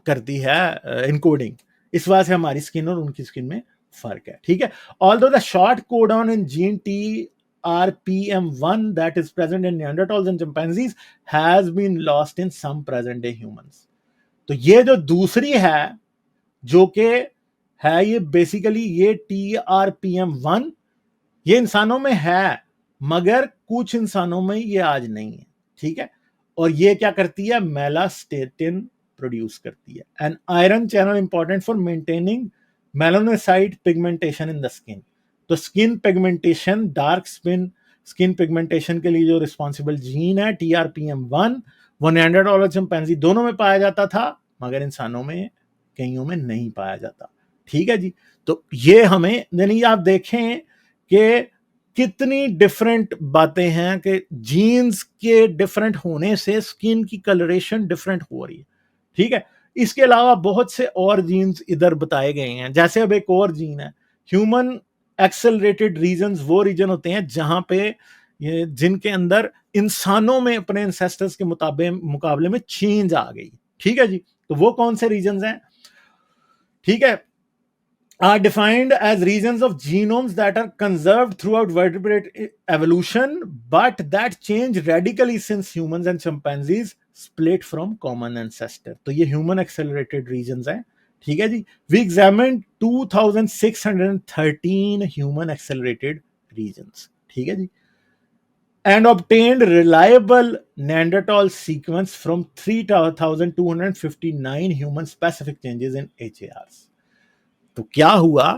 करती है इनकोडिंग। इस वजह से हमारी स्किन और उनकी स्किन में फर्क है, ठीक है। Although the short codon in gene TRPM1 that is present in Neanderthals and chimpanzees has been lost in some present day humans। तो ये जो दूसरी है, जो कि है ये बेसिकली ये TRPM1, ये इंसानों में है, मगर कुछ इंसानों में ये आज नहीं है, ठीक है। और ये क्या करती है? मेलास्टेटिन प्रोड्यूस करती है, an iron channel important for maintaining melanocyte pigmentation in the skin. तो skin pigmentation, dark skin pigmentation के लिए जो रिस्पॉन्सिबल जीन है TRPM1, वो निएंडरटॉल और चिंपैंजी दोनों में पाया जाता था, मगर इंसानों में कईयों में नहीं पाया जाता, ठीक है जी। तो ये हमें, यानी आप देखें कि कितनी डिफरेंट बातें हैं कि जीन्स के डिफरेंट होने से स्किन की कलरेशन डिफरेंट हो रही है, ठीक है। इसके अलावा बहुत से और जीन्स इधर बताए गए हैं। जैसे अब एक और जीन है ह्यूमन एक्सेलरेटेड रीजन्स, वो रीजन होते हैं जहां पे ये जिनके अंदर इंसानों में अपने एंसेस्टर्स के मुकाबले में चेंज आ गई, ठीक है जी। तो वो कौन से रीजन्स हैं? ठीक है, are defined as regions of genomes that are conserved throughout vertebrate evolution but that change radically since humans and chimpanzees split from common ancestor। तो ये human accelerated regions हैं, ठीक है जी। We examined 2613 human accelerated regions, ठीक है जी, and obtained reliable Neanderthal sequence from 3259 human specific changes in HARs। तो क्या हुआ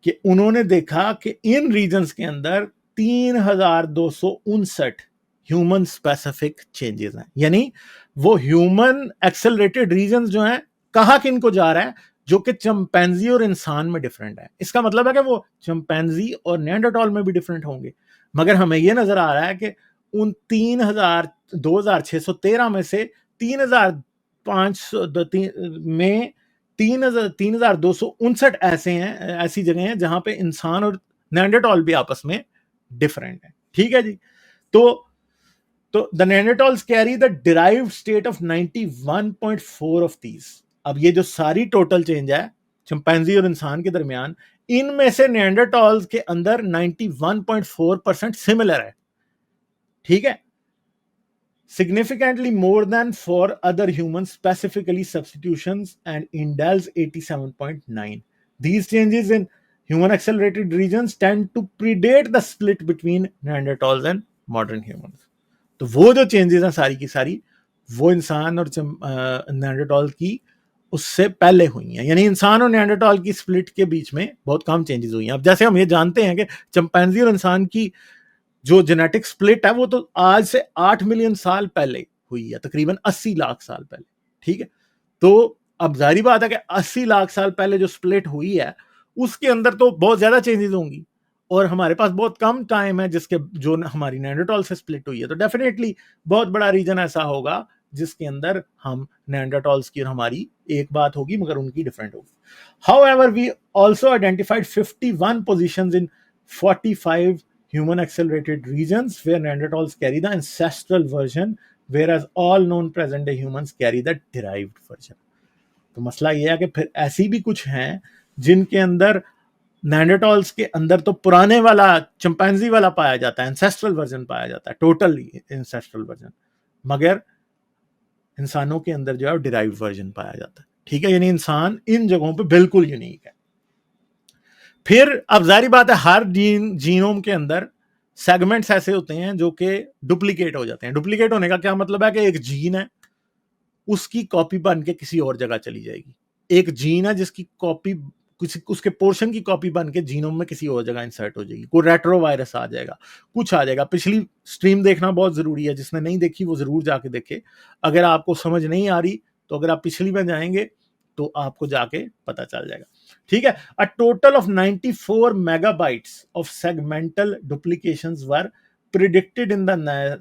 कि उन्होंने देखा कि इन रीजन्स के अंदर 3259 ह्यूमन स्पेसिफिक चेंजेस हैं। यानी वो ह्यूमन एक्सेलरेटेड रीजन्स जो हैं, कहा किनको जा रहा है? जो कि चिंपैंजी और इंसान में डिफरेंट है। इसका मतलब है कि वो चिंपैंजी और निएंडरटॉल में भी डिफरेंट होंगे, मगर हमें यह नजर आ रहा है कि उन 2613 में से 3000 में 3,259 ऐसी जगह हैं जहां पे इंसान और नेanderthal भी आपस में डिफरेंट है। ठीक है जी। तो द नेanderthals carry the derived state of 91.4 of these. अब ये जो सारी टोटल चेंज है चिंपैंजी और इंसान के दरमियान, इनमें से नेanderthals के अंदर 91.4% सिमिलर है। ठीक है, significantly more than for other humans, specifically substitutions, and indels 87.9. These changes in human accelerated regions tend to predate the split between Neanderthals and modern humans. तो वो जो चेंजेस हैं सारी की सारी वो इंसान और नेanderthal की उससे पहले हुई हैं, यानी इंसान और नेanderthal की स्प्लिट के बीच में बहुत कम चेंजेस हुई हैं। अब जैसे हम ये जानते हैं कि चिंपैंजी और इंसान की जो जेनेटिक स्प्लिट है वो तो आज से 8 मिलियन साल पहले हुई है, तकरीबन 80 लाख साल पहले। ठीक है, तो अब जाहिर बात है कि 80 लाख साल पहले जो स्प्लिट हुई है उसके अंदर तो बहुत ज्यादा चेंजेस होंगी, और हमारे पास बहुत कम टाइम है जिसके जो हमारी नेanderthal से स्प्लिट हुई है, तो डेफिनेटली बहुत बड़ा रीजन ऐसा होगा जिसके अंदर हम नेanderthals की और हमारी एक बात होगी मगर उनकी डिफरेंट होगी। However, we also identified 51 positions in 45 human accelerated regions where Neanderthals carry the ancestral version, whereas all known present day humans carry the derived version. तो मसला ये है कि फिर ऐसी भी कुछ हैं जिनके अंदर नेanderthals के अंदर तो पुराने वाला चिंपैंजी वाला पाया जाता है, एंसेस्ट्रल वर्जन पाया जाता है, टोटली एंसेस्ट्रल वर्जन, मगर इंसानों के अंदर जो है डिराइव्ड वर्जन पाया जाता है। ठीक है, यानी इंसान इन जगहों पे बिल्कुल यूनिक है। फिर अब जारी बात है हर जीनोम के अंदर सेगमेंट्स ऐसे होते हैं जो कि डुप्लीकेट हो जाते हैं। डुप्लीकेट होने का क्या मतलब है कि एक जीन है उसकी कॉपी बन के किसी और जगह चली जाएगी, एक जीन है जिसकी कॉपी उसके पोर्शन की कॉपी बन के जीनोम में किसी और जगह इंसर्ट हो जाएगी, कोई रेट्रोवायरस आ जाएगा, कुछ आ जाएगा। पिछली स्ट्रीम देखना बहुत जरूरी है, जिसने नहीं देखी वो जरूर जाके देखे। अगर आपको समझ नहीं आ रही तो अगर आप पिछली में जाएंगे तो आपको जाके पता चल जाएगा। ठीक है, a total of 94 megabytes of segmental duplications were predicted in the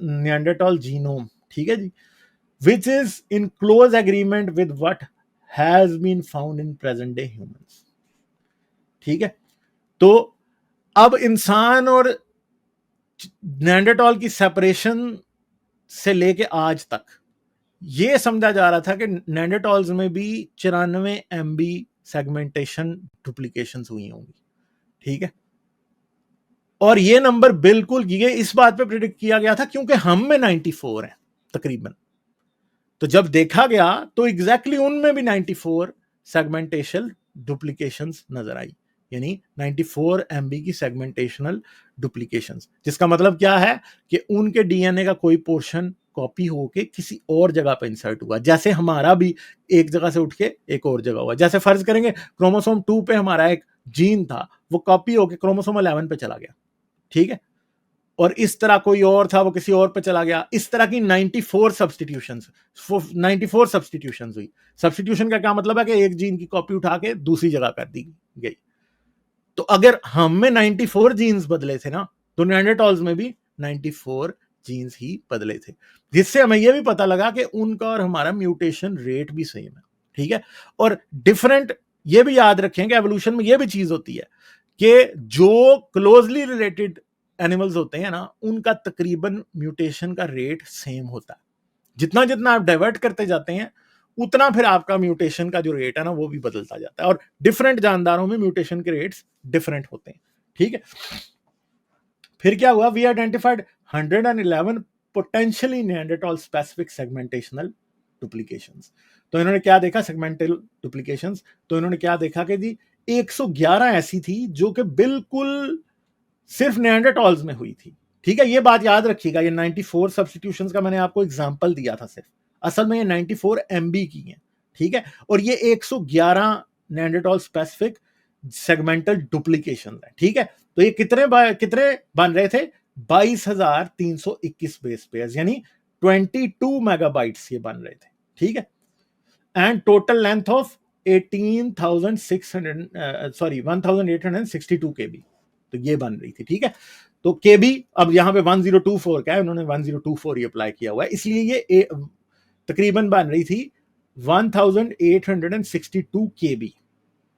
Neanderthal genome. ठीक है जी, which is in close agreement with what has been found in present day humans। ठीक है, तो अब इंसान और निएंडरथाल की सेपरेशन से लेके आज तक ये समझा जा रहा था कि निएंडरथाल्स में भी 94 MB सेगमेंटेशन डुप्लीकेशंस हुई होंगी। ठीक है, और ये नंबर बिल्कुल ये इस बात पे प्रिडिक्ट किया गया था क्योंकि हम में 94 है तकरीबन, तो जब देखा गया तो एग्जैक्टली उनमें भी 94 सेगमेंटेशन डुप्लीकेशंस नजर आई, यानी 94 MB की सेगमेंटेशनल डुप्लीकेशंस, जिसका मतलब क्या है कि उनके डीएनए का कोई पोर्शन कॉपी होके किसी और जगह पे इंसर्ट हुआ, जैसे हमारा भी एक जगह से उठ के एक और जगह हुआ। जैसे फर्ज करेंगे क्रोमोसोम 2 पे हमारा एक जीन था, वो कॉपी होके क्रोमोसोम 11 पे चला गया। ठीक है, और इस तरह कोई और था वो किसी और पे चला गया। इस तरह की 94 सब्स्टिट्यूशंस हुई। सब्स्टिट्यूशन का क्या मतलब है कि एक जीन की कॉपी उठा के दूसरी जगह कर दी गई। तो अगर हम में 94 जीन्स बदले थे ना, तो निएंडरथाल्स में भी 94 जीन्स ही बदले थे, जिससे हमें यह भी पता लगा कि उनका और हमारा म्यूटेशन रेट भी सेम है। ठीक है, और डिफरेंट ये भी याद रखें कि एवोल्यूशन में यह भी चीज होती है कि जो क्लोजली रिलेटेड एनिमल्स होते हैं ना, उनका तकरीबन म्यूटेशन का रेट सेम होता है। जितना जितना आप डाइवर्ट करते जाते हैं उतना फिर आपका म्यूटेशन का जो रेट है ना वो भी बदलता जाता है, और डिफरेंट जानदारों में म्यूटेशन के रेट्स डिफरेंट होते हैं। ठीक है, फिर क्या हुआ, we identified 111 potentially Neanderthal specific segmentational duplications. तो इन्होंने क्या देखा, सेगमेंटल डुप्लीकेशंस, तो इन्होंने क्या देखा कि जी 111 ऐसी थी जो कि बिल्कुल सिर्फ निएंडरथाल्स में हुई थी। ठीक है, ये बात याद रखिएगा, ये 94 सब्स्टिट्यूशंस का मैंने आपको एग्जांपल दिया था सिर्फ, असल में ये 94 MB की है। ठीक है, और ये 111 निएंडरथाल स्पेसिफिक सेगमेंटल डुप्लीकेशन है। ठीक है, तो ये कितने बन रहे थे, 22,321 बेस पेयर्स, यानी 22 मेगाबाइट्स ये बन रहे थे। ठीक है, and total length of 1862 KB, तो ये बन रही थी। ठीक है, तो केबी अब यहां पे 1024 क्या है, उन्होंने 1024 ही अप्लाई किया हुआ है, इसलिए ये तकरीबन बन रही थी 1862 KB,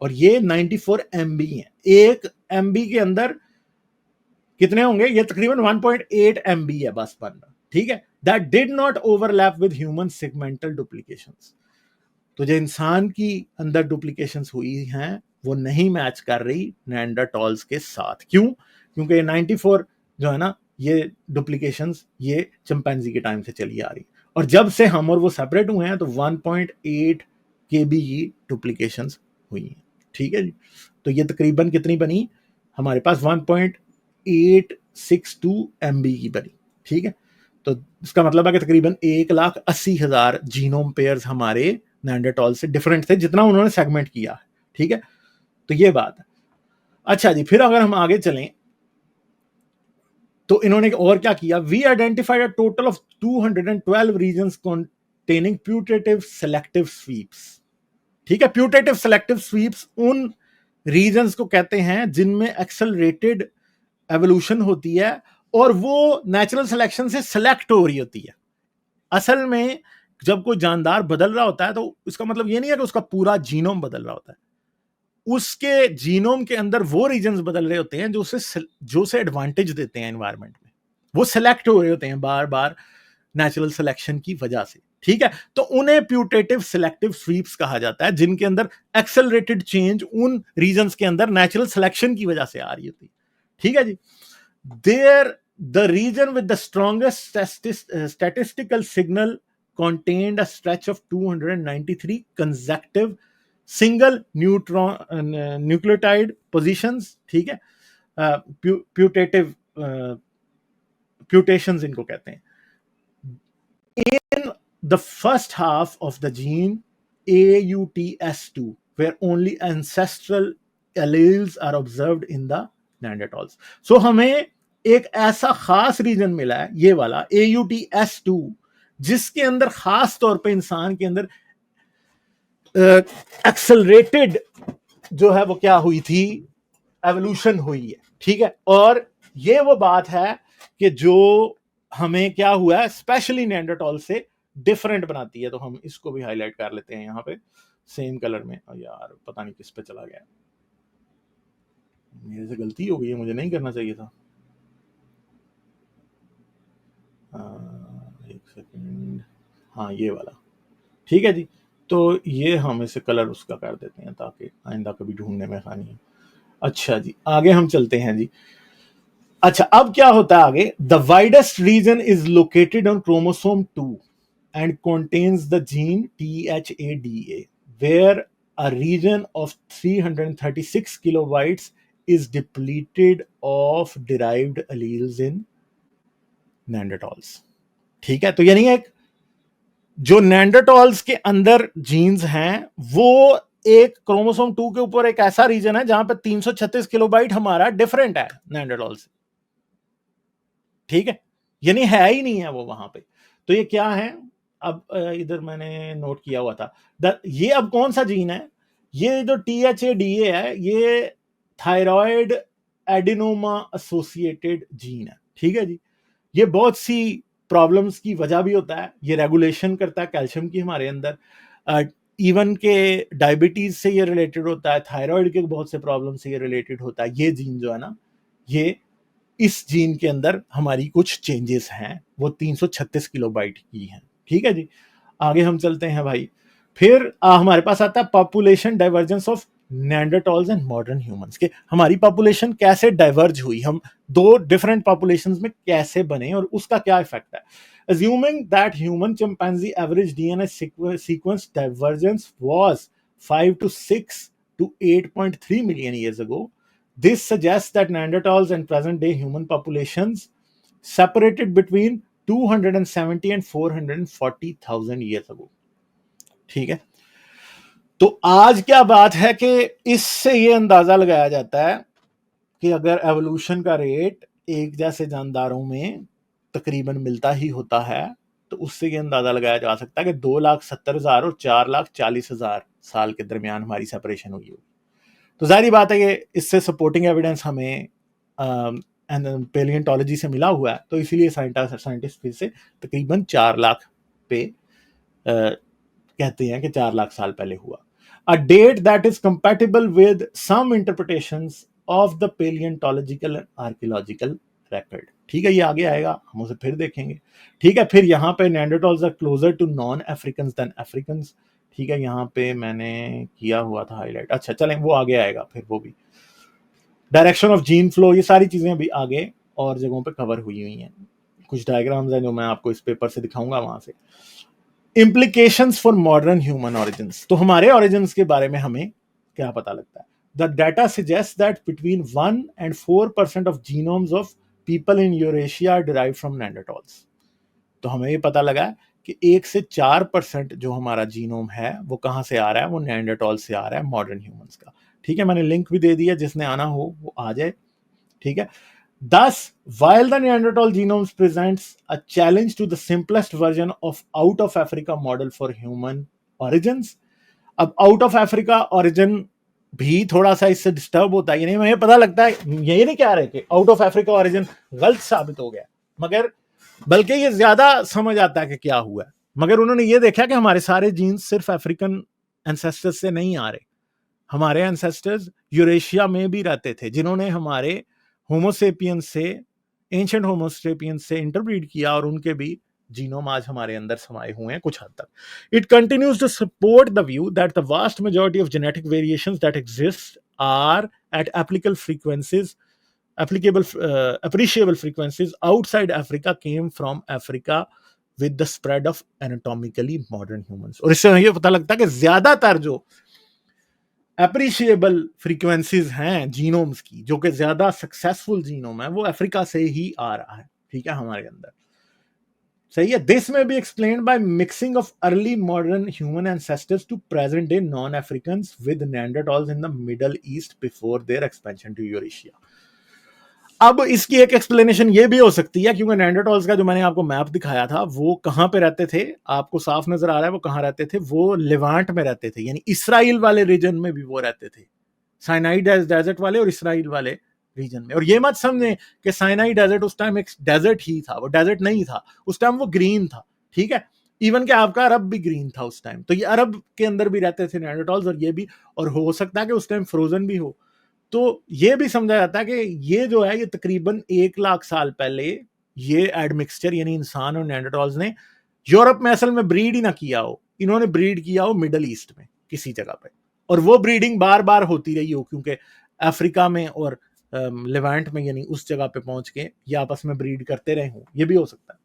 और ये 94 MB है। एक MB के अंदर कितने होंगे? ये तकरीबन 1.8 MB है बस बनना, ठीक है। That did not overlap with human segmental duplications. तो जो इंसान की अंदर डुप्लीकेशंस हुई हैं वो नहीं मैच कर रही नेanderthals के साथ। क्यों? क्योंकि ये 94 जो है ना, ये डुप्लीकेशंस ये चिंपैंजी के टाइम से चली आ रही, और जब से हम और वो सेपरेट हुए हैं तो 1.8 KB की डुप्लीकेशंस हुई हैं, ठीक है जी। तो ये तकरीबन कितनी बनी हमारे पास? 1.862 MB की बनी, ठीक है। तो इसका मतलब है कि तकरीबन 1,80,000 जीनोम पेयर्स हमारे नेanderthal से डिफरेंट थे, जितना उन्होंने सेगमेंट किया है, ठीक है। तो ये बात है। अच्छा जी, फिर अगर हम आगे चलें तो इन्होंने और क्या किया? We identified a total of 212 regions containing putative selective sweeps, ठीक है। प्यूटेटिव सेलेक्टिव स्वीप्स उन रीजन्स को कहते हैं जिनमें एक्सेलरेटेड एवोल्यूशन होती है और वो नेचुरल सिलेक्शन से सेलेक्ट हो रही होती है। असल में जब कोई जानदार बदल रहा होता है तो इसका मतलब ये नहीं है कि उसका पूरा जीनोम बदल रहा होता है, उसके जीनोम के अंदर वो रीजन्स बदल रहे होते हैं जो उसे एडवांटेज देते हैं एनवायरनमेंट में, वो सिलेक्ट हो रहे होते हैं बार बार नेचुरल सिलेक्शन की वजह से, ठीक है। तो उन्हें प्यूटेटिव सिलेक्टिव स्वीप्स कहा जाता है, जिनके अंदर एक्सेलरेटेड चेंज उन रीजन्स के अंदर नेचुरल सिलेक्शन की वजह से आ रही होती है, ठीक है जी। There the region with the strongest statistical signal contained a stretch of 293 consecutive single neutron nucleotide positions, ठीक है। putative putations इनको कहते हैं। In the first half of the gene AUTS2 where only ancestral alleles are observed in the Neanderthals. So हमें एक ऐसा खास reason मिला है, ये वाला AUTS2, जिसके अंदर खास तौर पे इंसान के अंदर एक्सेलरेटेड जो है वो क्या हुई थी? एवोल्यूशन हुई है, ठीक है। और ये वो बात है कि जो हमें क्या हुआ है स्पेशली नेanderthal से डिफरेंट बनाती है। तो हम इसको भी हाईलाइट कर लेते हैं यहाँ पे सेम कलर में। यार पता नहीं किस पे चला गया, मेरे से गलती हो गई है, मुझे नहीं करना चाहिए था। एक सेकंड, हाँ ये वाला, ठीक है जी। तो ये हम इसे कलर उसका कर देते हैं ताकि आइंदा कभी ढूंढने में आसानी है। अच्छा जी, आगे हम चलते हैं जी। अच्छा, अब क्या होता है आगे? The widest region is located on chromosome 2 and contains the gene THADA, where a region of 336 kilobytes is depleted of derived alleles in Neanderthals, ठीक है। तो यानी एक जो Neanderthals के अंदर जीन्स हैं वो एक क्रोमोसोम 2 के ऊपर एक ऐसा रीजन है जहां पे 336 किलोबाइट हमारा डिफरेंट है Neanderthal से, ठीक है। यानी है ही नहीं है वो वहां पे। तो ये क्या है? अब इधर मैंने नोट किया हुआ था ये अब कौन सा जीन है? ये जो THADA है ये थायराइड एडिनोमा एसोसिएटेड जीन है, ठीक है जी। ये बहुत सी प्रॉब्लम्स की वजह भी होता है, ये रेगुलेशन करता है कैल्शियम की हमारे अंदर, इवन के डायबिटीज से ये रिलेटेड होता है, थायराइड के बहुत से प्रॉब्लम से ये रिलेटेड होता है। ये जीन जो है ना, ये इस जीन के अंदर हमारी कुछ चेंजेस हैं, वो 336 किलोबाइट की हैं, ठीक है जी। आगे हम चलते हैं भाई। फिर हमारे पास आता है population divergence of Neanderthals and modern humans के। हमारी पॉपुलेशन कैसे डाइवर्ज हुई, हम दो डिफरेंट पॉपुलेशंस में कैसे बने और उसका क्या इफेक्ट है। Assuming that human chimpanzee average DNA sequence divergence was 5 to 6 to 8.3 million years ago, this suggests that Neanderthals and present-day human populations separated between 270 and 440,000 years ago, ठीक है। तो आज क्या बात है कि इससे ये अंदाजा लगाया जाता है कि अगर एवोल्यूशन का रेट एक जैसे जानदारों में तकरीबन मिलता ही होता है तो उससे ये अंदाजा लगाया जा सकता है कि 2,70,000 और 4,40,000 साल के दरमियान हमारी सेपरेशन हुई होगी। तो जाहिर बात है कि इससे सपोर्टिंग एविडेंस हमें पेलियोंटोलॉजी से मिला हुआ है, तो इसीलिए साइंटिस्ट फिर से तकरीबन 4 लाख पे कहते हैं कि 4 लाख साल पहले हुआ। A date that is compatible with some interpretations of the palaeontological and archaeological record। ठीक है, ये आगे आएगा, हम उसे फिर देखेंगे। ठीक है, फिर यहाँ पे Neanderthals are closer to non African than African. ठीक है, यहाँ पे मैंने किया हुआ था हाईलाइट। अच्छा चलें, वो आगे आएगा फिर, वो भी डायरेक्शन ऑफ जीन फ्लो, ये सारी चीजें भी आगे और जगहों पे कवर हुई हैं। कुछ डायग्राम्स हैं जो मैं आपको इस पेपर से दिखाऊंगा वहां से। Implications for modern human origins, तो हमारे ऑरिजिन्स के बारे में हमें क्या पता लगता है? The data suggest that between 1 and 4% of genomes of people in Eurasia are derived from Neanderthals. तो हमें ये पता लगा कि 1 से 4% जो हमारा जीनोम है वो कहां से आ रहा है? वो नेanderthals से आ रहा है, मॉडर्न ह्यूमंस का। ठीक है, मैंने लिंक भी दे दिया, जिसने आना हो वो आ जाए। ठीक है, thus while the Neanderthal genomes presents a challenge to the simplest version of out of Africa model for human origins, अब आउट ऑफ अफ्रीका ओरिजिन भी थोड़ा सा इससे डिस्टर्ब होता है। यानी हमें पता लगता है, ये नहीं कह रहे कि आउट ऑफ अफ्रीका ओरिजिन गलत साबित हो गया, मगर बल्कि ये ज्यादा समझ आता है कि क्या हुआ है। मगर उन्होंने ये देखा कि हमारे सारे जीन्स सिर्फ अफ्रीकन एंसेस्टर्स से नहीं आ रहे, हमारे एंसेस्टर्स यूरेशिया में भी रहते थे, जिन्होंने हमारे होमोसेपियंस से, एंशिएंट होमोसेपियंस से इंटरब्रीड किया, और उनके भी जीनोम आज हमारे अंदर समाये हुए हैं कुछ हद तक। It continues to support the view that the vast majority of genetic variations that exist are at appreciable frequencies outside Africa came from Africa with the spread of anatomically modern humans। और इससे ये पता लगता है कि ज्यादातर जो appreciable frequencies हैं जीनोम्स की, जो कि ज्यादा सक्सेसफुल जीनोम है, वो अफ्रीका से ही आ रहा है। ठीक है, हमारे अंदर सही है। This may be explained by mixing of early modern human ancestors to present day non Africans with Neanderthals in the Middle East before their expansion to Eurasia. अब इसकी एक एक्सप्लेनेशन ये भी हो सकती है, क्योंकि नेanderthals का जो मैंने आपको मैप दिखाया था वो कहां पे रहते थे, आपको साफ नजर आ रहा है वो कहां रहते थे? वो लिवांट में रहते थे, यानी इसराइल वाले रीजन में भी वो रहते थे, साइनाई डेजर्ट वाले और इसराइल वाले रीजन में। और ये मत समझें कि साइनाई डेजर्ट उस टाइम एक डेजर्ट ही था, वो डेजर्ट नहीं था उस टाइम, वो ग्रीन था। ठीक है, इवन के आपका अरब भी ग्रीन था उस टाइम, तो ये अरब के अंदर भी रहते थे नेanderthals, और ये भी, और हो सकता है कि उस टाइम फ्रोजन भी हो। तो ये भी समझा जाता है कि ये जो है ये तकरीबन 1 लाख साल पहले ये एडमिक्सचर, यानी इंसान और नेanderthals ने यूरोप में असल में ब्रीड ही ना किया हो, इन्होंने ब्रीड किया हो मिडल ईस्ट में किसी जगह पे, और वो ब्रीडिंग बार बार होती रही हो, क्योंकि अफ्रीका में और लेवांट में, यानी उस जगह पे पहुंच के ये आपस में ब्रीड करते रहे हों, ये भी हो सकता है।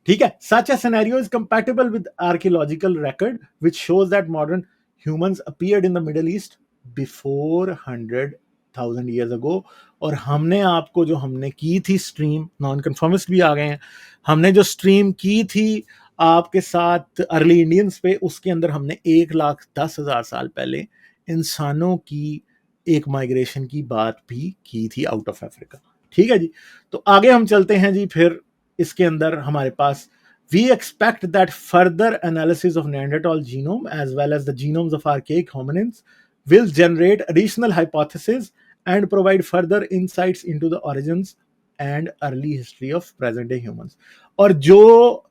ठीक है, such a scenario is compatible with archaeological record which shows that modern humans appeared in the Middle East before 100,000 years ago. और हमने आपको जो हमने की थी स्ट्रीम, नॉन कन्फर्मिस्ट भी आ गए हैं, हमने जो स्ट्रीम की थी आपके साथ अर्ली इंडियंस पे, उसके अंदर हमने 1,10,000 साल पहले इंसानों की एक माइग्रेशन की बात भी की थी आउट ऑफ अफ्रीका। ठीक है जी, तो आगे हम चलते हैं जी। फिर इसके अंदर हमारे पास we expect that further analysis of Neanderthal genome as well as the genomes of archaic hominins will generate additional hypotheses and provide further insights into the origins and early history of present day humans। और जो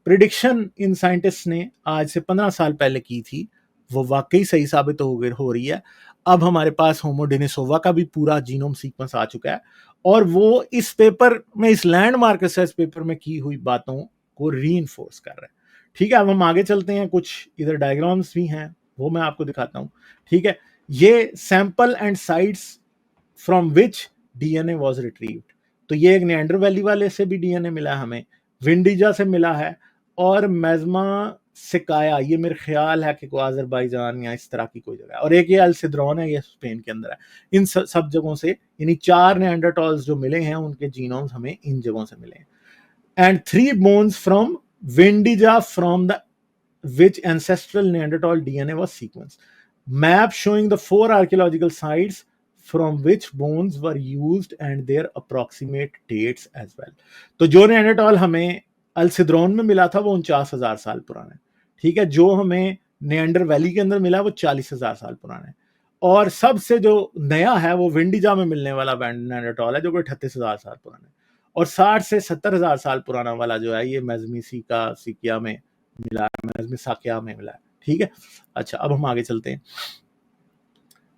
prediction इन scientist ने आज से 15 साल पहले की थी वो वाकई सही साबित हो रही है। अब हमारे पास होमो डेनिसोवा का भी पूरा जीनोम सीक्वेंस आ चुका है, और वो इस पेपर में, इस लैंडमार्क रिसर्च पेपर में की हुई बातों को रीइंफोर्स कर रहे हैं। ठीक है, अब हम आगे चलते हैं, कुछ इधर डायग्राम्स भी हैं वो मैं आपको दिखाता हूं। ठीक है, ये sample and sites from which DNA was retrieved, तो ये एक नेंडर वैली वाले से भी डीएनए मिला है हमें, विंडीजा से मिला है, और मेजमा सिकाया, ये मेरे ख्याल है कि कोई अजरबैजान या इस तरह की कोई जगह है, और एक ये अल सिद्रौन है, ये स्पेन के अंदर है। इन सब जगहों से, यानी 4 नेanderthals जो मिले हैं उनके जीनोम्स हमें इन जगहों से मिले हैं। and 3 bones from Windija from the which ancestral Neanderthal DNA was sequenced. Map showing the 4 archaeological sites from which bones were used and their approximate dates as well। तो जो Neanderthal हमें अल सिद्रौन में मिला था वो 49,000 साल पुराना है। ठीक है, जो हमें नेंडर वैली के अंदर मिला वो 40,000 साल पुराना है, और सबसे जो नया है वो विंडीजा में मिलने वाला Neanderthal है जो कोई 38,000 साल पुराना है, और 60 से 70,000 साल पुराना वाला जो है ये मेजमी सिकिया में मिला है, मिसाकिया में मिला है, ठीक है। अच्छा, अब हम आगे चलते हैं,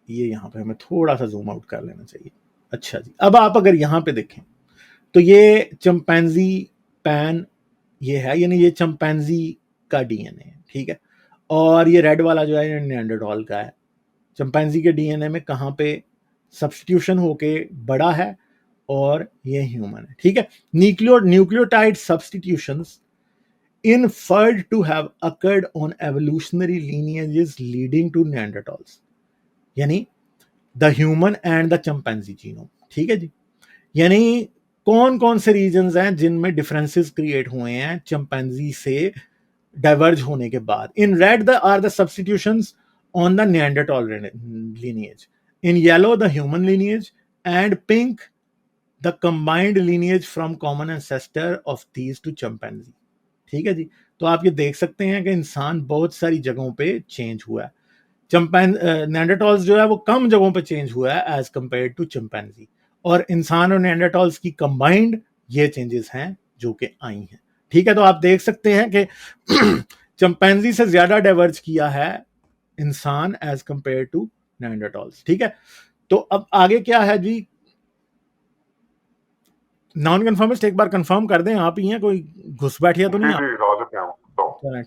ये यहाँ पे हमें थोड़ा सा जूम आउट कर लेना चाहिए। अच्छा जी, अब आप अगर यहाँ पे देखें तो ये चिंपैंजी पैन ये है, यानी ये चिंपैंजी का डीएनए है, ठीक है। और ये रेड वाला जो है ये निएंडरटॉल का है। चिंपैंजी के डीएनए में कहाँ पे सब्स्टिट्यूशन होके बड़ा है और ये ह्यूमन है, ठीक है। Nucleotide substitutions inferred to have occurred on evolutionary lineages leading to Neanderthals, यानी the human and the chimpanzee genome, ठीक है जी। यानी कौन कौन से रीजन्स हैं जिनमें डिफरेंसेस क्रिएट हुए हैं चिंपैंजी से डाइवर्ज होने के बाद। In red are the substitutions on the Neanderthal lineage, in yellow the human lineage, and pink the combined lineage from common ancestor of these two chimpanzee, ठीक है जी। तो आप ये देख सकते हैं कि इंसान बहुत सारी जगहों पे चेंज हुआ है। निएंडरटॉल्स जो है वो कम जगहों पे चेंज हुआ है एज कंपेयर टू चिंपैंजी, और इंसान और निएंडरटॉल्स की कंबाइंड ये चेंजेस हैं जो कि आई हैं, ठीक है। तो आप देख सकते हैं कि चिंपैंजी से ज्यादा डाइवर्ज किया है इंसान एज कंपेयर टू निएंडरटॉल्स, ठीक है। तो अब आगे क्या है जी, नॉन कन्फर्मिस्ट एक बार कंफर्म कर दें आप ही हैं, कोई घुसपैठिया तो नहीं आप,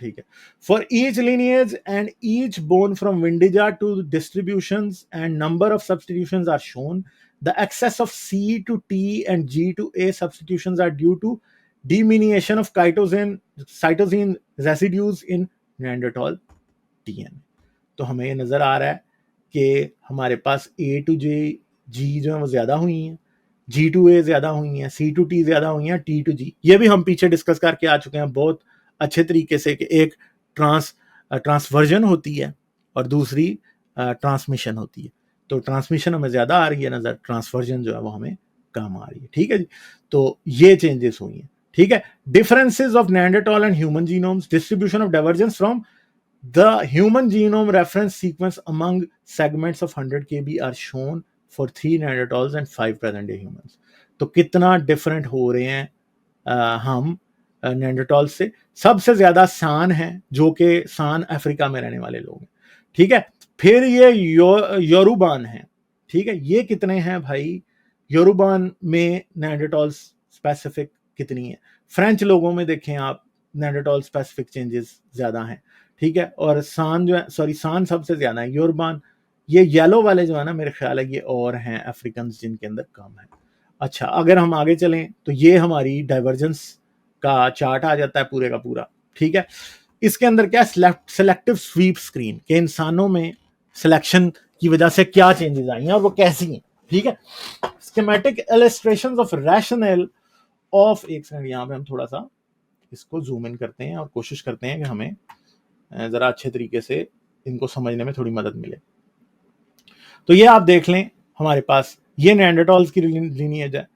ठीक है। For each lineage and each bone from Windija to distributions and number of substitutions are shown. The excess of C to T and G to A substitutions are due to diminution of cytosine residues in Neanderthal DNA. तो हमें ये नजर आ रहा है कि हमारे पास A to G जो है वो ज्यादा हुई हैं, G to A ज्यादा हुई हैं, C to T ज्यादा हुई हैं, T to G ये भी हम पीछे डिस्कस करके आ चुके हैं बहुत अच्छे तरीके से कि एक ट्रांसवर्जन होती है और दूसरी ट्रांसमिशन होती है। तो ट्रांसमिशन हमें ज्यादा आ रही है नजर, ट्रांसवर्जन जो है वो हमें कम आ रही है, ठीक है जी। तो ये चेंजेस हुई हैं, ठीक है। Differences of Neanderthal and human genomes, distribution of divergence from the human genome reference sequence among segments of 100 kb are shown for 3 Neanderthals and 5 present day humans. तो कितना डिफरेंट हो रहे हैं हम निएंडरटॉल से। सबसे ज्यादा सान है जो कि सान अफ्रीका में रहने वाले लोग हैं, ठीक है। फिर ये योरुबान है, ठीक है। ये कितने हैं भाई, योरुबान में निएंडरटॉल स्पेसिफिक कितनी है। फ्रेंच लोगों में देखें आप, निएंडरटॉल स्पेसिफिक चेंजेस ज्यादा हैं, ठीक है। और सान जो है, सान सबसे ज्यादा है। योरुबान ये येलो वाले जो है ना, मेरे ख्याल है ये और हैं अफ्रीकन जिनके अंदर कम है। अच्छा, अगर हम आगे चलें तो ये हमारी डाइवर्जेंस का चार्ट आ जाता है पूरे का पूरा, ठीक है। इसके अंदर क्या सेलेक्टिव स्वीप स्क्रीन के इंसानों में सिलेक्शन की वजह से क्या चेंजेस आई हैं और वो कैसी हैं, ठीक है। Schematic illustrations of rational of, एक सेकंड यहाँ पे हम थोड़ा सा इसको जूम इन करते हैं और कोशिश करते हैं कि हमें जरा अच्छे तरीके से इनको समझने में थोड़ी मदद मिले। तो ये आप देख लें, हमारे पास ये निएंडरटॉल्स की लिनिएज है,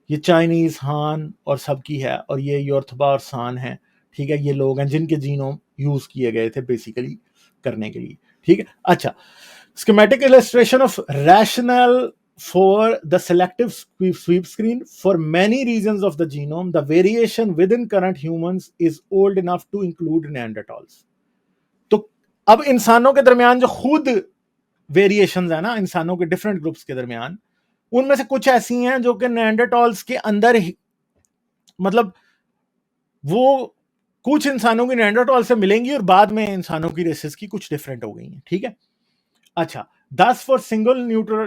ये चाइनीज, हान और सबकी है, और ये योर्थबा और सान है, ठीक है। ये लोग हैं जिनके जीनोम यूज किए गए थे बेसिकली करने के लिए, ठीक है। अच्छा, schematic illustration of rational for the selective sweep screen for many regions of the genome, the variation within current humans is old enough to include Neanderthals. तो अब इंसानों के दरमियान जो खुद वेरिएशंस है ना, इंसानों के डिफरेंट ग्रुप्स के दरमियान, उनमें से कुछ ऐसी हैं जो कि निएंडरटॉल्स के अंदर ही, मतलब वो कुछ इंसानों की निएंडरटॉल से मिलेंगी और बाद में इंसानों की रेसेस की कुछ डिफरेंट हो गई हैं, ठीक है। अच्छा, thus for single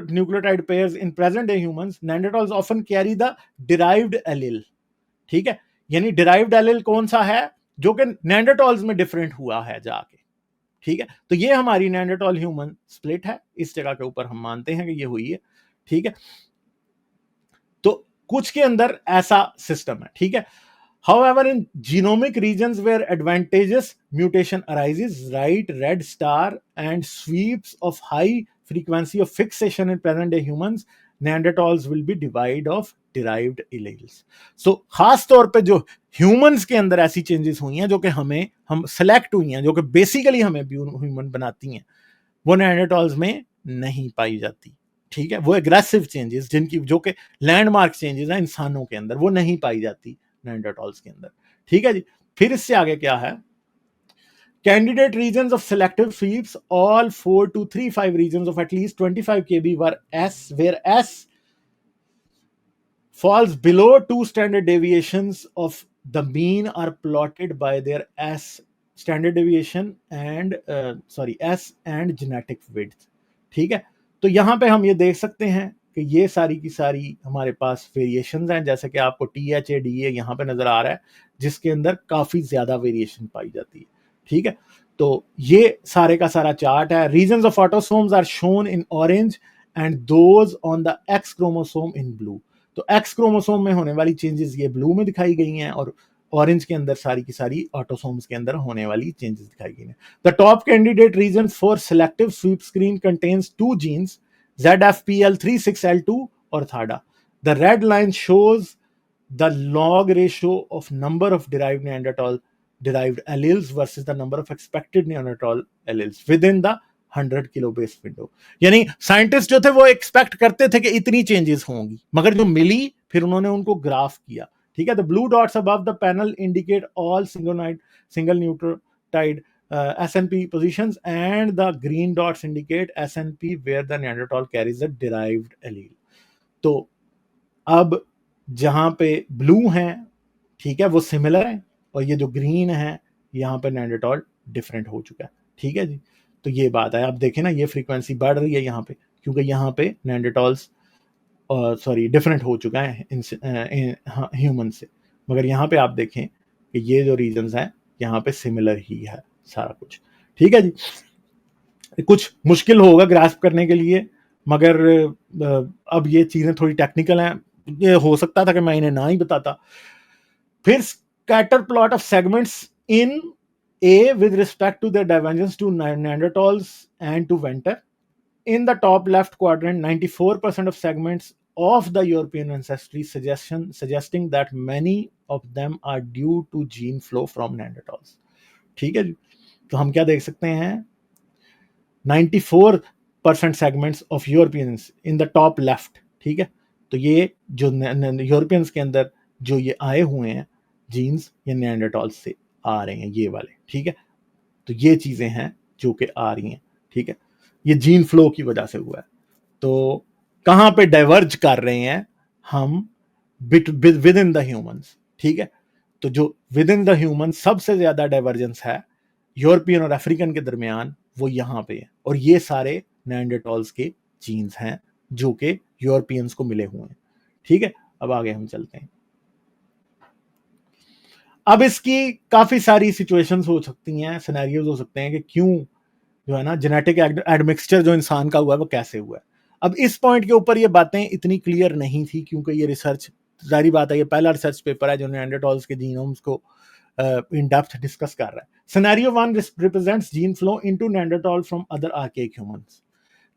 nucleotide pairs in present day humans, Neanderthals often carry the derived allele, ठीक है। यानी derived allele कौन सा है जो कि Neanderthals में डिफरेंट हुआ है जाके, ठीक है। तो ये हमारी Neanderthal ह्यूमन स्प्लिट है, इस जगह के ऊपर हम मानते हैं कि ये हुई है, ठीक है। तो कुछ के अंदर ऐसा सिस्टम है, ठीक है। However, in genomic regions where advantageous mutation arises, right red star and sweeps of high frequency of fixation in present day humans, Neanderthals will be devoid of derived alleles. So खास तौर पे जो humans के अंदर ऐसी changes हुई हैं जो कि हम select हुई हैं, जो कि basically हमें human बनाती हैं, वो Neanderthals में नहीं पाई जाती, ठीक है। वो एग्रेसिव चेंजेस जिनकी जो कि लैंडमार्क चेंजेस हैं इंसानों के अंदर, वो नहीं पाई जाती निएंडरटॉल्स के अंदर, ठीक है जी। फिर इससे आगे क्या है, Candidate regions of selective sweeps, all 4 to 3-5 regions of at least 25 kb were S, where S falls below 2 standard deviations of the mean are plotted by their S standard deviation and S and genetic width. ठीक है, तो यहां पे हम ये देख सकते हैं कि ये सारी की सारी हमारे पास वेरिएशंस हैं, जैसे कि आपको THADA यहां पे नजर आ रहा है, जिसके अंदर काफी ज्यादा वेरिएशन पाई जाती है। ठीक है, तो ये सारे का सारा चार्ट है। Regions of autosomes are shown in orange and those on the X chromosome in blue. तो एक्स क्रोमोसोम में होने वाली चेंजेस ये ब्लू में दिखाई गई हैं और ऑरेंज के अंदर सारी की सारी ऑटोसोम्स के अंदर होने वाली चेंजेस दिखाई गई हैं। The top candidate region for selective sweep screen contains 2 genes ZFPL36L2 और THADA. The red line shows the log ratio of number of derived alleles versus the number of expected Neanderthal alleles within the 100 kilo base window. यानी scientist जो थे वो expect करते थे कि इतनी changes होंगी, मगर जो मिली फिर उन्होंने उनको ग्राफ किया। ठीक है, the blue dots above the panel indicate all single nucleotide SNP positions and the green dots indicate SNP where the Neanderthal carries a derived allele. तो अब जहां पे ब्लू हैं, ठीक है, वो सिमिलर है, और ये जो ग्रीन है यहाँ पे Neanderthal डिफरेंट हो चुका है। ठीक है जी, तो ये बात है। आप देखें ना, ये फ्रीक्वेंसी बढ़ रही है यहाँ पे, क्योंकि यहाँ पे Neanderthals डिफरेंट हो चुका है ह्यूमन से, मगर यहाँ पे आप देखें कि ये जो रीजन्स हैं यहाँ पे सिमिलर ही है सारा कुछ। ठीक है जी, कुछ मुश्किल होगा ग्रास्प करने के लिए, मगर अब ये चीजें थोड़ी टेक्निकल हैं, ये हो सकता था कि मैं इन्हें ना ही बताता। फिर scatter plot of segments in A with respect to their divergence to Neanderthals and to Venter. In the top left quadrant, 94% of segments of the European ancestry suggesting that many of them are due to gene flow from Neanderthals. ठीक है जी, तो हम क्या देख सकते हैं, 94% segments of Europeans in the top left। ठीक है, तो ये जो यूरोपियंस के अंदर जो ये आए हुए हैं जीन्स, ये Neanderthals से आ रहे हैं, ये वाले। ठीक है, तो ये चीजें हैं जो कि आ रही हैं। ठीक है, ये जीन फ्लो की वजह से हुआ है। तो कहां पे डाइवर्ज कर रहे हैं हम, विद इन द ह्यूमंस। ठीक है, तो जो विद इन द ह्यूमन सबसे ज्यादा डाइवर्जेंस है यूरोपियन और अफ्रीकन के दरमियान, वो यहां पे है, और ये सारे Neanderthals के जीन्स हैं जो कि यूरोपियंस को मिले हुए हैं। ठीक है, अब आगे हम चलते हैं। अब इसकी काफी सारी सिचुएशंस हो सकती हैं, सिनेरियोज हो सकते हैं कि क्यों जो है ना जेनेटिक एडमिक्सचर जो इंसान का हुआ है वो कैसे हुआ है। अब इस पॉइंट के ऊपर ये बातें इतनी क्लियर नहीं थी, क्योंकि ये रिसर्च, जारी बात है, ये पहला रिसर्च पेपर है जो Neanderthals के जीनोम्स को इन डेप्थ डिस्कस कर रहा है। Scenario 1 represents gene flow into Neanderthal from other archaic humans,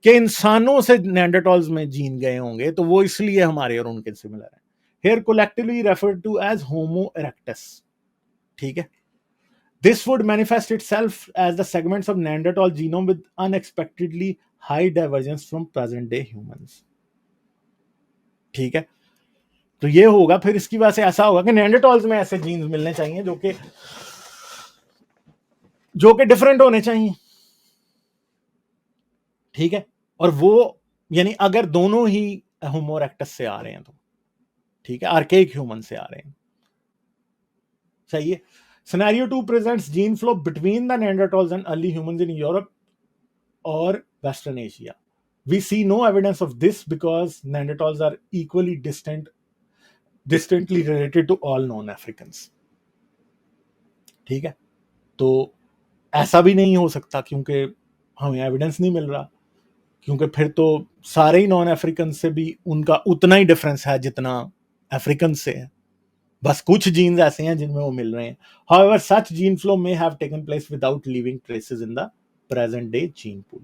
कि इंसानों से Neanderthals में जीन गए होंगे, तो वो इसलिए हमारे और उनके सिमिलर है। Here collectively referred to as Homo erectus. ठीक है, this would manifest itself as the segments of Neanderthal genome with unexpectedly high divergence from present day humans। ठीक है, तो ये होगा, फिर इसकी वजह से ऐसा होगा कि Neanderthals में ऐसे जीन्स मिलने चाहिए जो कि डिफरेंट होने चाहिए। ठीक है, और वो यानी अगर दोनों ही होमो इरेक्टस से आ रहे हैं तो, ठीक है, आर्केइक ह्यूमन से आ रहे हैं। सही है। Scenario 2 presents gene flow between the Neanderthals and early humans in Europe or Western Asia. We see no evidence of this because Neanderthals are equally distantly related to all known Africans. ठीक है, तो ऐसा भी नहीं हो सकता क्योंकि हमें एविडेंस नहीं मिल रहा, क्योंकि फिर तो सारे ही नॉन अफ्रीकन से भी उनका उतना ही डिफरेंस है जितना अफ्रीकन से है, बस कुछ जीन्स ऐसे हैं जिनमें वो मिल रहे हैं। However, such gene flow may have taken place without leaving traces in the present day gene pool.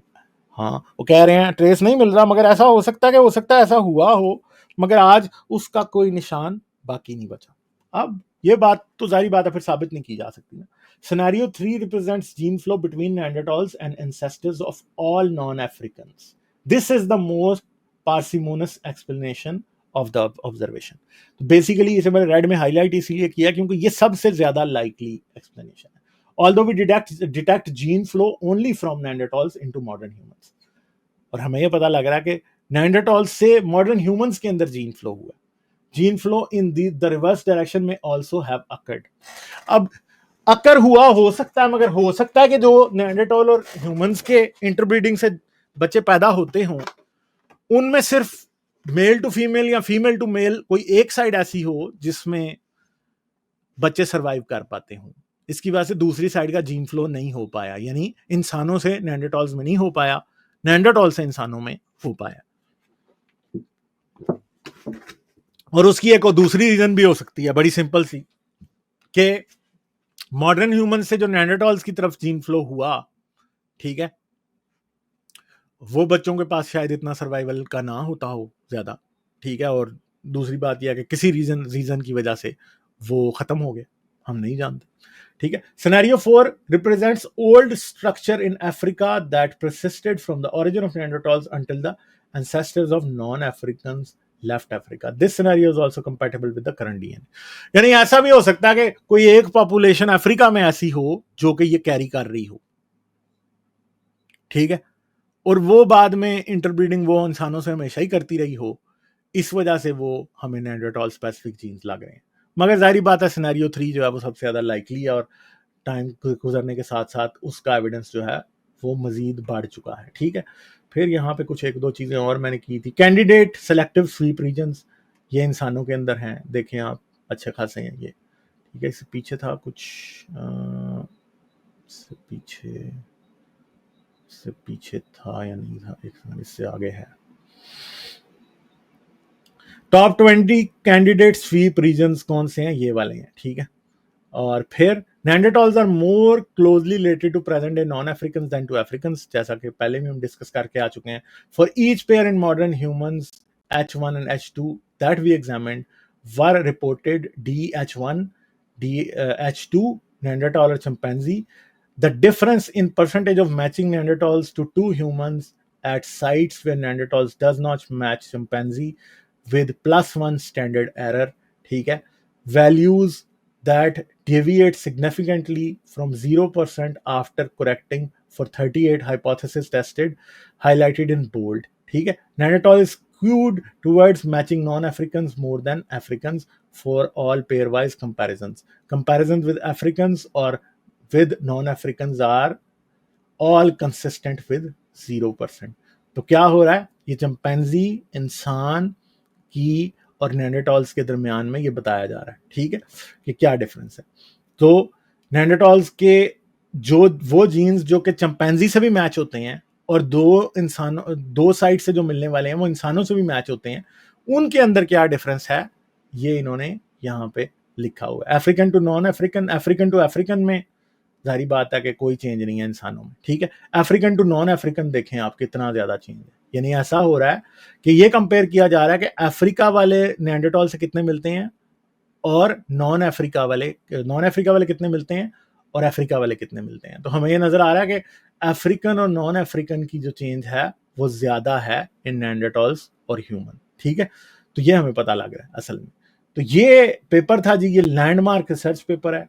हाँ, वो कह रहे हैं ट्रेस नहीं मिल रहा, मगर ऐसा हो सकता है कि हो सकता है ऐसा हुआ हो, मगर आज उसका कोई निशान बाकी नहीं बचा। अब ये बात तो जारी बात है, फिर साबित नहीं की जा सकती ना। Scenario 3 represents gene flow between Neanderthals and ancestors of all non-Africans. This is the most parsimonious explanation of the observation. तो बेसिकली इसे मैंने रेड में हाईलाइट इसलिए किया क्योंकि ये सबसे ज्यादा लाइकली एक्सप्लेनेशन है, although we detect gene flow only from Neanderthals into modern humans. और हमें ये पता लग रहा है कि Neanderthals से modern humans के अंदर जीन फ्लो हुआ. Gene flow in the reverse direction में also have occurred. अब अकर हुआ हो सकता है, मगर हो सकता है कि जो Neanderthal और ह्यूमंस के इंटरब्रीडिंग से बच्चे पैदा होते हों, उनमें सिर्फ मेल टू फीमेल या फीमेल टू मेल कोई एक साइड ऐसी हो जिसमें बच्चे सरवाइव कर पाते हों. इसकी वजह से दूसरी साइड का जीन फ्लो नहीं हो पाया, यानी इंसानों से नेएंडरथॉल्स में नहीं हो पाया, नेएंडरथॉल से इंसानों में हो पाया. और उसकी एक और दूसरी रीजन भी हो सकती है, बड़ी सिंपल सी, कि मॉडर्न ह्यूमन से जो नेएंडरथॉल्स की तरफ जीन फ्लो हुआ, ठीक है, वो बच्चों के पास शायद इतना सर्वाइवल का ना होता हो ज्यादा, ठीक है. और दूसरी बात यह है कि किसी रीजन की वजह से वो खत्म हो गए, हम नहीं जानते, ठीक है. Scenario 4 represents old structure in Africa that persisted from the origin of Neanderthals until the ancestors of non Africans left Africa. This scenario is also compatible with the current DNA. यानी ऐसा भी हो सकता है कि कोई एक पॉपुलेशन अफ्रीका में ऐसी हो जो कि ये कैरी कर रही हो, ठीक है, और वो बाद में इंटरब्रीडिंग वो इंसानों से हमेशा ही करती रही हो, इस वजह से वो हमें नेएंडरथॉल स्पेसिफिक जीन्स लग रहे हैं. मगर जाहिर बात है सिनेरियो 3 जो है वो सबसे ज्यादा लाइकली है, और टाइम गुजरने के साथ साथ उसका एविडेंस जो है वो मजीद बढ़ चुका है, ठीक है. फिर यहाँ पे कुछ एक दो चीजें और मैंने की थी. कैंडिडेट सेलेक्टिव स्वीप रीजन्स, ये इंसानों के अंदर हैं, देखें आप, अच्छे खासे हैं ये, ठीक है. इससे पीछे था कुछ, इससे पीछे था या नहीं था, एक मिनट, इससे आगे है. टॉप 20 कैंडिडेट स्वीप रीजन्स कौन से हैं, ये वाले हैं, ठीक है. और फिर Neanderthals are more closely related to present day non Africans than to Africans, जैसा कि पहले भी हम डिस्कस करके आ चुके हैं. For each pair in modern humans H1 and H2 that we examined were reported DH1, H2 Neanderthal or chimpanzee. The difference in percentage of matching Neanderthals to two humans at sites where Neanderthals does not match chimpanzee with +1 standard error, ठीक है, values that deviate significantly from 0% after correcting for 38 hypotheses tested, highlighted in bold, ठीक है. Neanderthal is skewed towards matching non-Africans more than Africans for all pairwise comparisons. Comparisons with Africans or with non-Africans are all consistent with 0%. तो क्या हो रहा है, ये chimpanzee इंसान की और नेएंडरथॉल्स के दरमियान में ये बताया जा रहा है, ठीक है, कि क्या डिफरेंस है. तो नेएंडरथॉल्स के जो वो जीन्स जो कि चिंपैंजी से भी मैच होते हैं और दो साइड से जो मिलने वाले हैं वो इंसानों से भी मैच होते हैं, उनके अंदर क्या डिफरेंस है ये इन्होंने यहाँ पे लिखा हुआ है. African to non African, African to African में जारी बात है कि कोई चेंज नहीं है इंसानों में, ठीक है. अफ्रीकन टू नॉन अफ्रीकन देखें आप कितना ज्यादा चेंज है. यानी ऐसा हो रहा है कि ये कंपेयर किया जा रहा है कि अफ्रीका वाले नेएंडरथॉल से कितने मिलते हैं और नॉन अफ्रीका वाले कितने मिलते हैं और अफ्रीका वाले कितने मिलते हैं. तो हमें ये नजर आ रहा है कि अफ्रीकन और नॉन अफ्रीकन की जो चेंज है वो ज्यादा है इन नेएंडरथॉल्स और ह्यूमन, ठीक है. तो ये हमें पता लग रहा है असल में. तो ये पेपर था जी, ये लैंडमार्क रिसर्च पेपर है.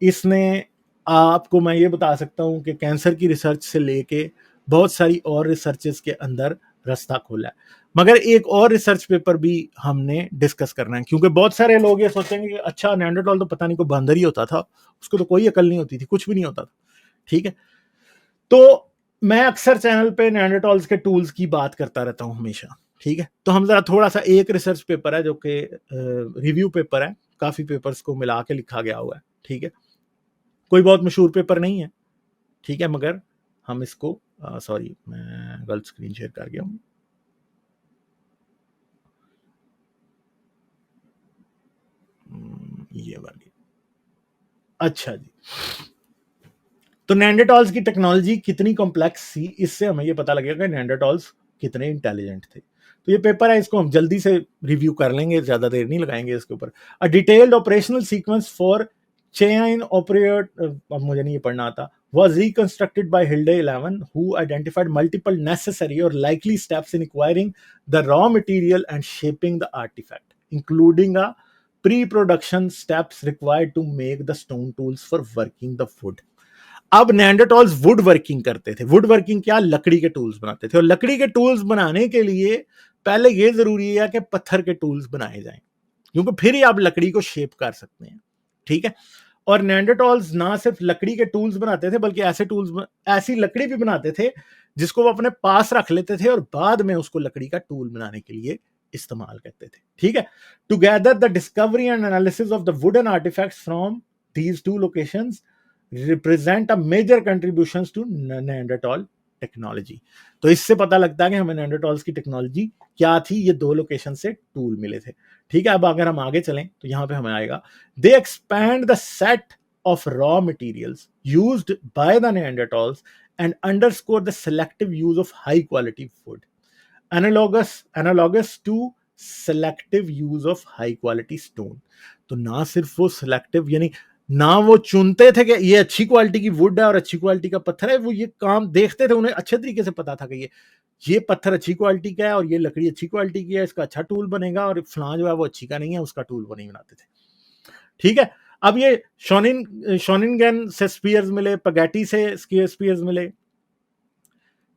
इसने आपको मैं ये बता सकता हूं कि कैंसर की रिसर्च से लेके बहुत सारी और रिसर्चेस के अंदर रास्ता खोला है. मगर एक और रिसर्च पेपर भी हमने डिस्कस करना है, क्योंकि बहुत सारे लोग ये सोचेंगे कि अच्छा नेएंडरथॉल तो पता नहीं कोई बंदर ही होता था, उसको तो कोई अकल नहीं होती थी, कुछ भी नहीं होता था, ठीक है. तो मैं अक्सर चैनल पे नेएंडरथॉल्स के टूल्स की बात करता रहता हूं हमेशा, ठीक है. तो हम जरा थोड़ा सा, एक रिसर्च पेपर है जो कि रिव्यू पेपर है, काफी पेपर्स को मिला के लिखा गया हुआ है, ठीक है. कोई बहुत मशहूर पेपर नहीं है, ठीक है, मगर हम इसको सॉरी मैं गलत स्क्रीन शेयर कर गया हूं. ये वाली, अच्छा जी. तो नेएंडरथॉल्स की टेक्नोलॉजी कितनी कॉम्प्लेक्स थी, इससे हमें ये पता लगेगा कि नेएंडरथॉल्स कितने इंटेलिजेंट थे. तो ये पेपर है, इसको हम जल्दी से रिव्यू कर लेंगे, ज्यादा देर नहीं लगाएंगे इसके ऊपर. A detailed operational sequence for chain operate, अब मुझे नहीं ये पढ़ना आता, was reconstructed by Hilde 11, who identified multiple necessary or likely steps in acquiring the raw material and shaping the artifact, including pre-production steps required to make the stone tools for working the wood. अब नेएंडरटॉल्स would working करते थे। Would working क्या, लकड़ी के tools बनाते थे, और लकड़ी के टूल्स बनाने के लिए पहले ये जरूरी है कि पत्थर के टूल्स बनाए जाएं, क्योंकि फिर ही आप लकड़ी को शेप कर सकते हैं, ठीक है। और नेएंडरटॉल्स ना सिर्फ लकड़ी के टूल्स बनाते थे, बल्कि ऐसे टूल्स, ऐसी लकड़ी भी बनाते थे जिसको वो अपने पास रख लेते थे और बाद में उसको लकड़ी का टूल बनाने के लिए इस्तेमाल करते थे, ठीक है। Together the discovery and analysis of the wooden artefacts from these two locations represent a major contributions to Neanderthal technology. तो इससे पता लगता है कि हमें नेएंडरटॉल्स की टेक्नोलॉजी क्या थी, ये दो लोकेशन से टूल मिले थे, ठीक है। अब अगर हम आगे चलें तो यहां पे हमें आएगा, they expand the set of raw materials used by the Neanderthals and underscore the selective use of high quality wood, analogous to selective use of high quality stone। तो ना सिर्फ वो सिलेक्टिव, यानी ना वो चुनते थे कि ये अच्छी क्वालिटी की वुड है और अच्छी क्वालिटी का पत्थर है, वो ये काम देखते थे, उन्हें अच्छे तरीके से पता था कि ये पत्थर अच्छी क्वालिटी का है और ये लकड़ी अच्छी क्वालिटी की है, इसका अच्छा टूल बनेगा, और फलां जो है वो अच्छी का नहीं है, उसका टूल वो नहीं बनाते थे, ठीक है। अब ये शोनिंगन से स्पीयर्स मिले, पगैटी से स्पीयर्स मिले,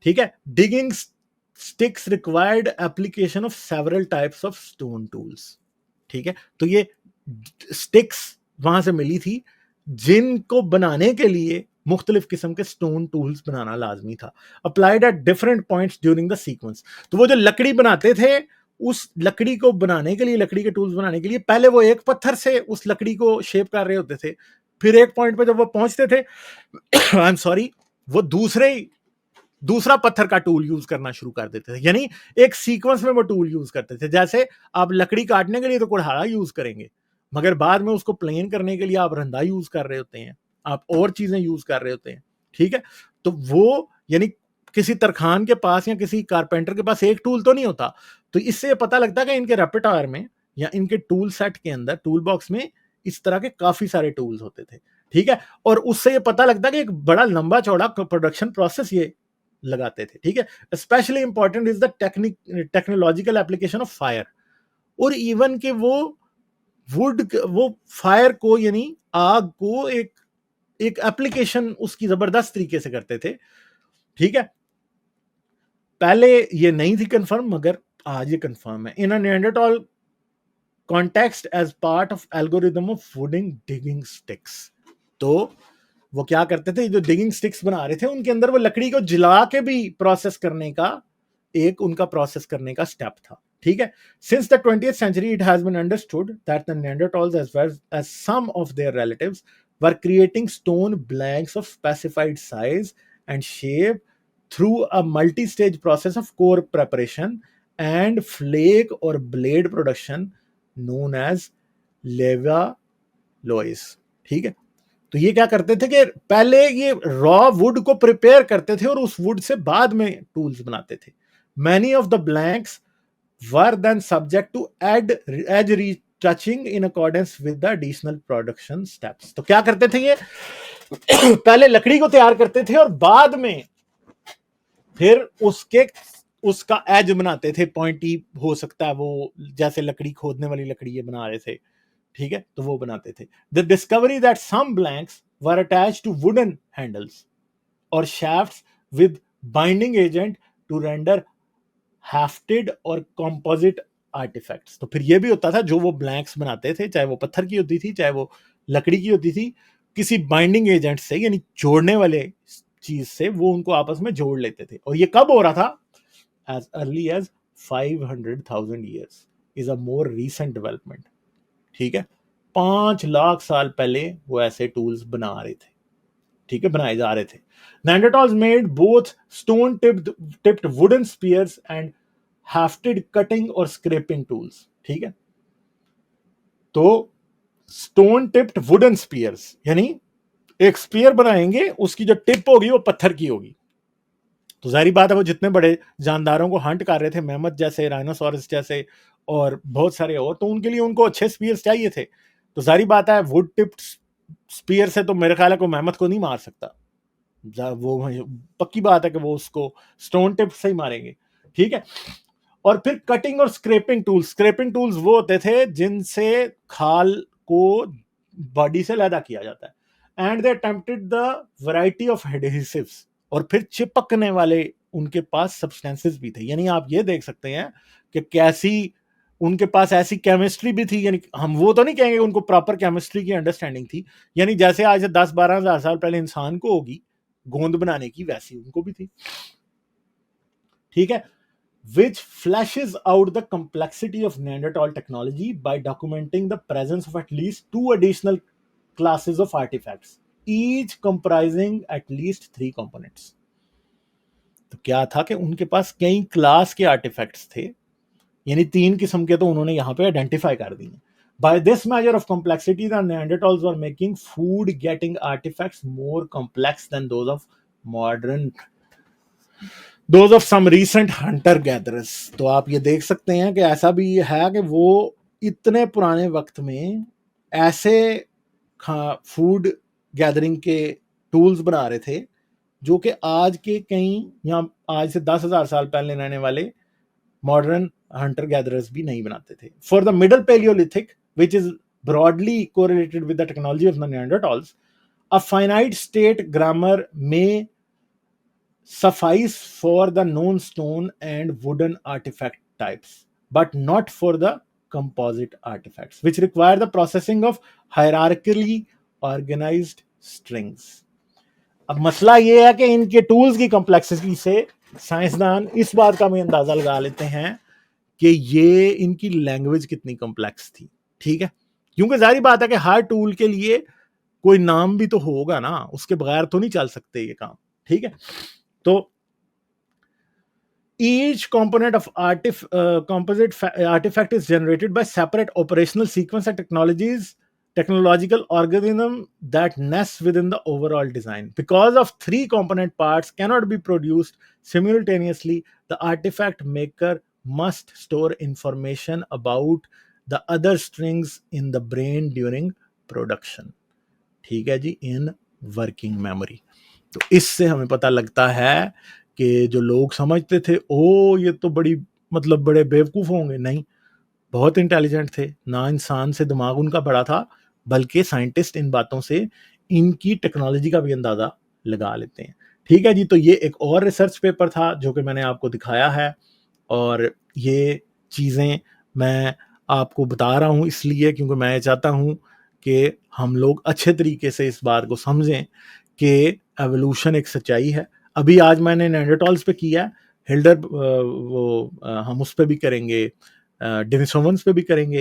ठीक है। Digging sticks required application of several types of stone tools, ठीक है। तो ये स्टिक्स वहां से मिली थी जिनको बनाने के लिए मुख्तलिफ किस्म के स्टोन टूल्स बनाना लाजमी था, applied at different points during the sequence. तो वो जो लकड़ी बनाते थे, उस लकड़ी को बनाने के लिए, लकड़ी के टूल्स बनाने के लिए पहले वो एक पत्थर से उस लकड़ी को शेप कर रहे होते थे, फिर एक पॉइंट पे जब वो पहुंचते थे आई एम सॉरी, वो दूसरा पत्थर का टूल यूज करना शुरू कर देते थे, यानी एक सीक्वेंस में वो टूल यूज करते थे। जैसे आप लकड़ी काटने के लिए तो कुल्हाड़ा यूज करेंगे, मगर बाद में उसको प्लेन करने के लिए आप रंधा यूज कर रहे होते हैं, आप और चीजें यूज कर रहे होते हैं, ठीक है। तो वो यानी किसी तरखान के पास या किसी कारपेंटर के पास एक टूल तो नहीं होता। तो इससे पता लगता है कि इनके रेpertoire में या इनके टूल सेट के अंदर, टूल बॉक्स में इस तरह के काफी सारे टूल्स होते थे, ठीक है। और उससे ये पता लगता है कि एक बड़ा लंबा चौड़ा प्रोडक्शन प्रोसेस ये लगाते थे, ठीक है। Specially important is the technological application of fire, और इवन के वो फायर को, यानी आग को एक एप्लीकेशन उसकी जबरदस्त तरीके से करते थे, ठीक है। पहले ये नहीं थी कंफर्म, मगर आज ये कंफर्म है। In a Neanderthal context as part of algorithm of wooden digging sticks. तो वो क्या करते थे, जो डिगिंग स्टिक्स बना रहे थे उनके अंदर वो लकड़ी को जला के भी प्रोसेस करने का उनका प्रोसेस करने का स्टेप था, ठीक है। Since the 20th century it has been understood that the Neanderthals as well as some of their relatives were creating stone blanks of specified size and shape through a multi-stage process of core preparation and flake or blade production known as leva lois, ठीक है। तो ये क्या करते थे कि पहले ये रॉ वुड को प्रिपेयर करते थे और उस वुड से बाद में टूल्स बनाते थे। Many of the blanks were then subject to edge retouching in accordance with the additional production steps. तो क्या करते थे ये पहले लकड़ी को तैयार करते थे और बाद में फिर उसका एज बनाते थे, पॉइंटी हो सकता है वो, जैसे लकड़ी खोदने वाली लकड़ी ये बना रहे थे, ठीक है। तो वो बनाते थे। The discovery that some blanks were attached to wooden handles और shafts with binding agent to render hafted और कंपोजिट आर्टिफैक्ट्स। तो फिर ये भी होता था, जो वो ब्लैंक्स बनाते थे, चाहे वो पत्थर की होती थी चाहे वो लकड़ी की होती थी, किसी बाइंडिंग एजेंट से, यानी जोड़ने वाले चीज से वो उनको आपस में जोड़ लेते थे। और ये कब हो रहा था? as early as 500,000 years is a more recent development, ठीक है। 5 लाख साल पहले वो ऐसे टूल्स बना रहे थे, ठीक है, बनाए जा रहे थे। Neanderthals made both stone tipped wooden spears and hafted cutting or scraping tools, ठीक है। तो स्टोन टिप्ड वुडन स्पीयर्स, यानी एक स्पीयर बनाएंगे, उसकी जो टिप होगी वो पत्थर की होगी। तो जाहिर बात है वो जितने बड़े जानदारों को हंट कर रहे थे, मेमथ जैसे, राइनोसोरस जैसे और बहुत सारे और, तो उनके लिए उनको अच्छे स्पीयर्स चाहिए थे। तो जाहिर बात है वुड टिप्ड स्पीयर से तो मेरे ख्याल है कोई मेमथ को नहीं मार सकता, वो पक्की बात है कि वो उसको स्टोन टिप से ही मारेंगे, ठीक है। और फिर कटिंग और स्क्रैपिंग टूल्स वो होते थे जिनसे खाल को बॉडी से लैदा किया जाता है। And they attempted the variety of adhesives, और फिर चिपकने वाले उनके पास सब्सटेंसेस भी थे। यानी आप ये देख सकते हैं कि कैसी उनके पास ऐसी केमिस्ट्री भी थी, यानी हम वो तो नहीं कहेंगे उनको प्रॉपर केमिस्ट्री की अंडरस्टैंडिंग थी, यानी जैसे आज से 10-12 हजार साल पहले इंसान को होगी गोंद बनाने की, वैसी उनको भी थी। ठीक है, which flashes out the complexity of Neanderthal technology by documenting the presence of at least 2 additional classes of artifacts, each comprising at least 3 components. तो क्या था कि उनके पास कई क्लास के आर्टिफैक्ट्स थे, यानी 3 किस्म के तो उन्होंने यहां पे आइडेंटिफाई कर दिए। By this measure of complexity, the Neanderthals were making food-getting artifacts more complex than those of some recent hunter gatherers. तो आप ये देख सकते हैं कि ऐसा भी है कि वो इतने पुराने वक्त में ऐसे फूड गैदरिंग के टूल्स बना रहे थे जो कि आज के कई या आज से 10,000 साल पहले रहने वाले मॉडर्न हंटर गैदरर्स भी नहीं बनाते थे। For the middle Palaeolithic, which is broadly correlated with the technology of the Neanderthals, a finite state grammar may suffice for the known stone and wooden artifact types, but not for the composite artifacts, which require the processing of hierarchically organized strings. अब मसला ये है कि इनके tools की complexity से साइंसदान इस बात का भी अंदाजा लगा लेते हैं कि ये इनकी लैंग्वेज कितनी कॉम्प्लेक्स थी। ठीक है, क्योंकि जाहिर बात है कि हर टूल के लिए कोई नाम भी तो होगा ना, उसके बगैर तो नहीं चल सकते ये काम। ठीक है, तो each component of composite artifact is generated by separate operational sequence and technological algorithm that nests within the overall design. Because of 3 component parts cannot be produced simultaneously, the artifact maker must store information about the other strings in the brain during production. ठीक है जी, in working memory. तो इससे हमें पता लगता है कि जो लोग समझते थे ओ ये तो बड़ी मतलब बड़े बेवकूफ होंगे, नहीं, बहुत इंटेलिजेंट थे। ना इंसान से दिमाग उनका बड़ा था, बल्कि साइंटिस्ट इन बातों से इनकी टेक्नोलॉजी का भी अंदाजा लगा लेते हैं। ठीक है जी, तो ये एक और रिसर्च पेपर था जो कि मैंने आपको दिखाया है, और ये चीज़ें मैं आपको बता रहा हूँ इसलिए क्योंकि मैं चाहता हूँ कि हम लोग अच्छे तरीके से इस बात को समझें कि एवोल्यूशन एक सच्चाई है। अभी आज मैंने नेanderthals पे किया, हिल्डर हम उस पर भी करेंगे, डेनिसोवंस पे भी करेंगे,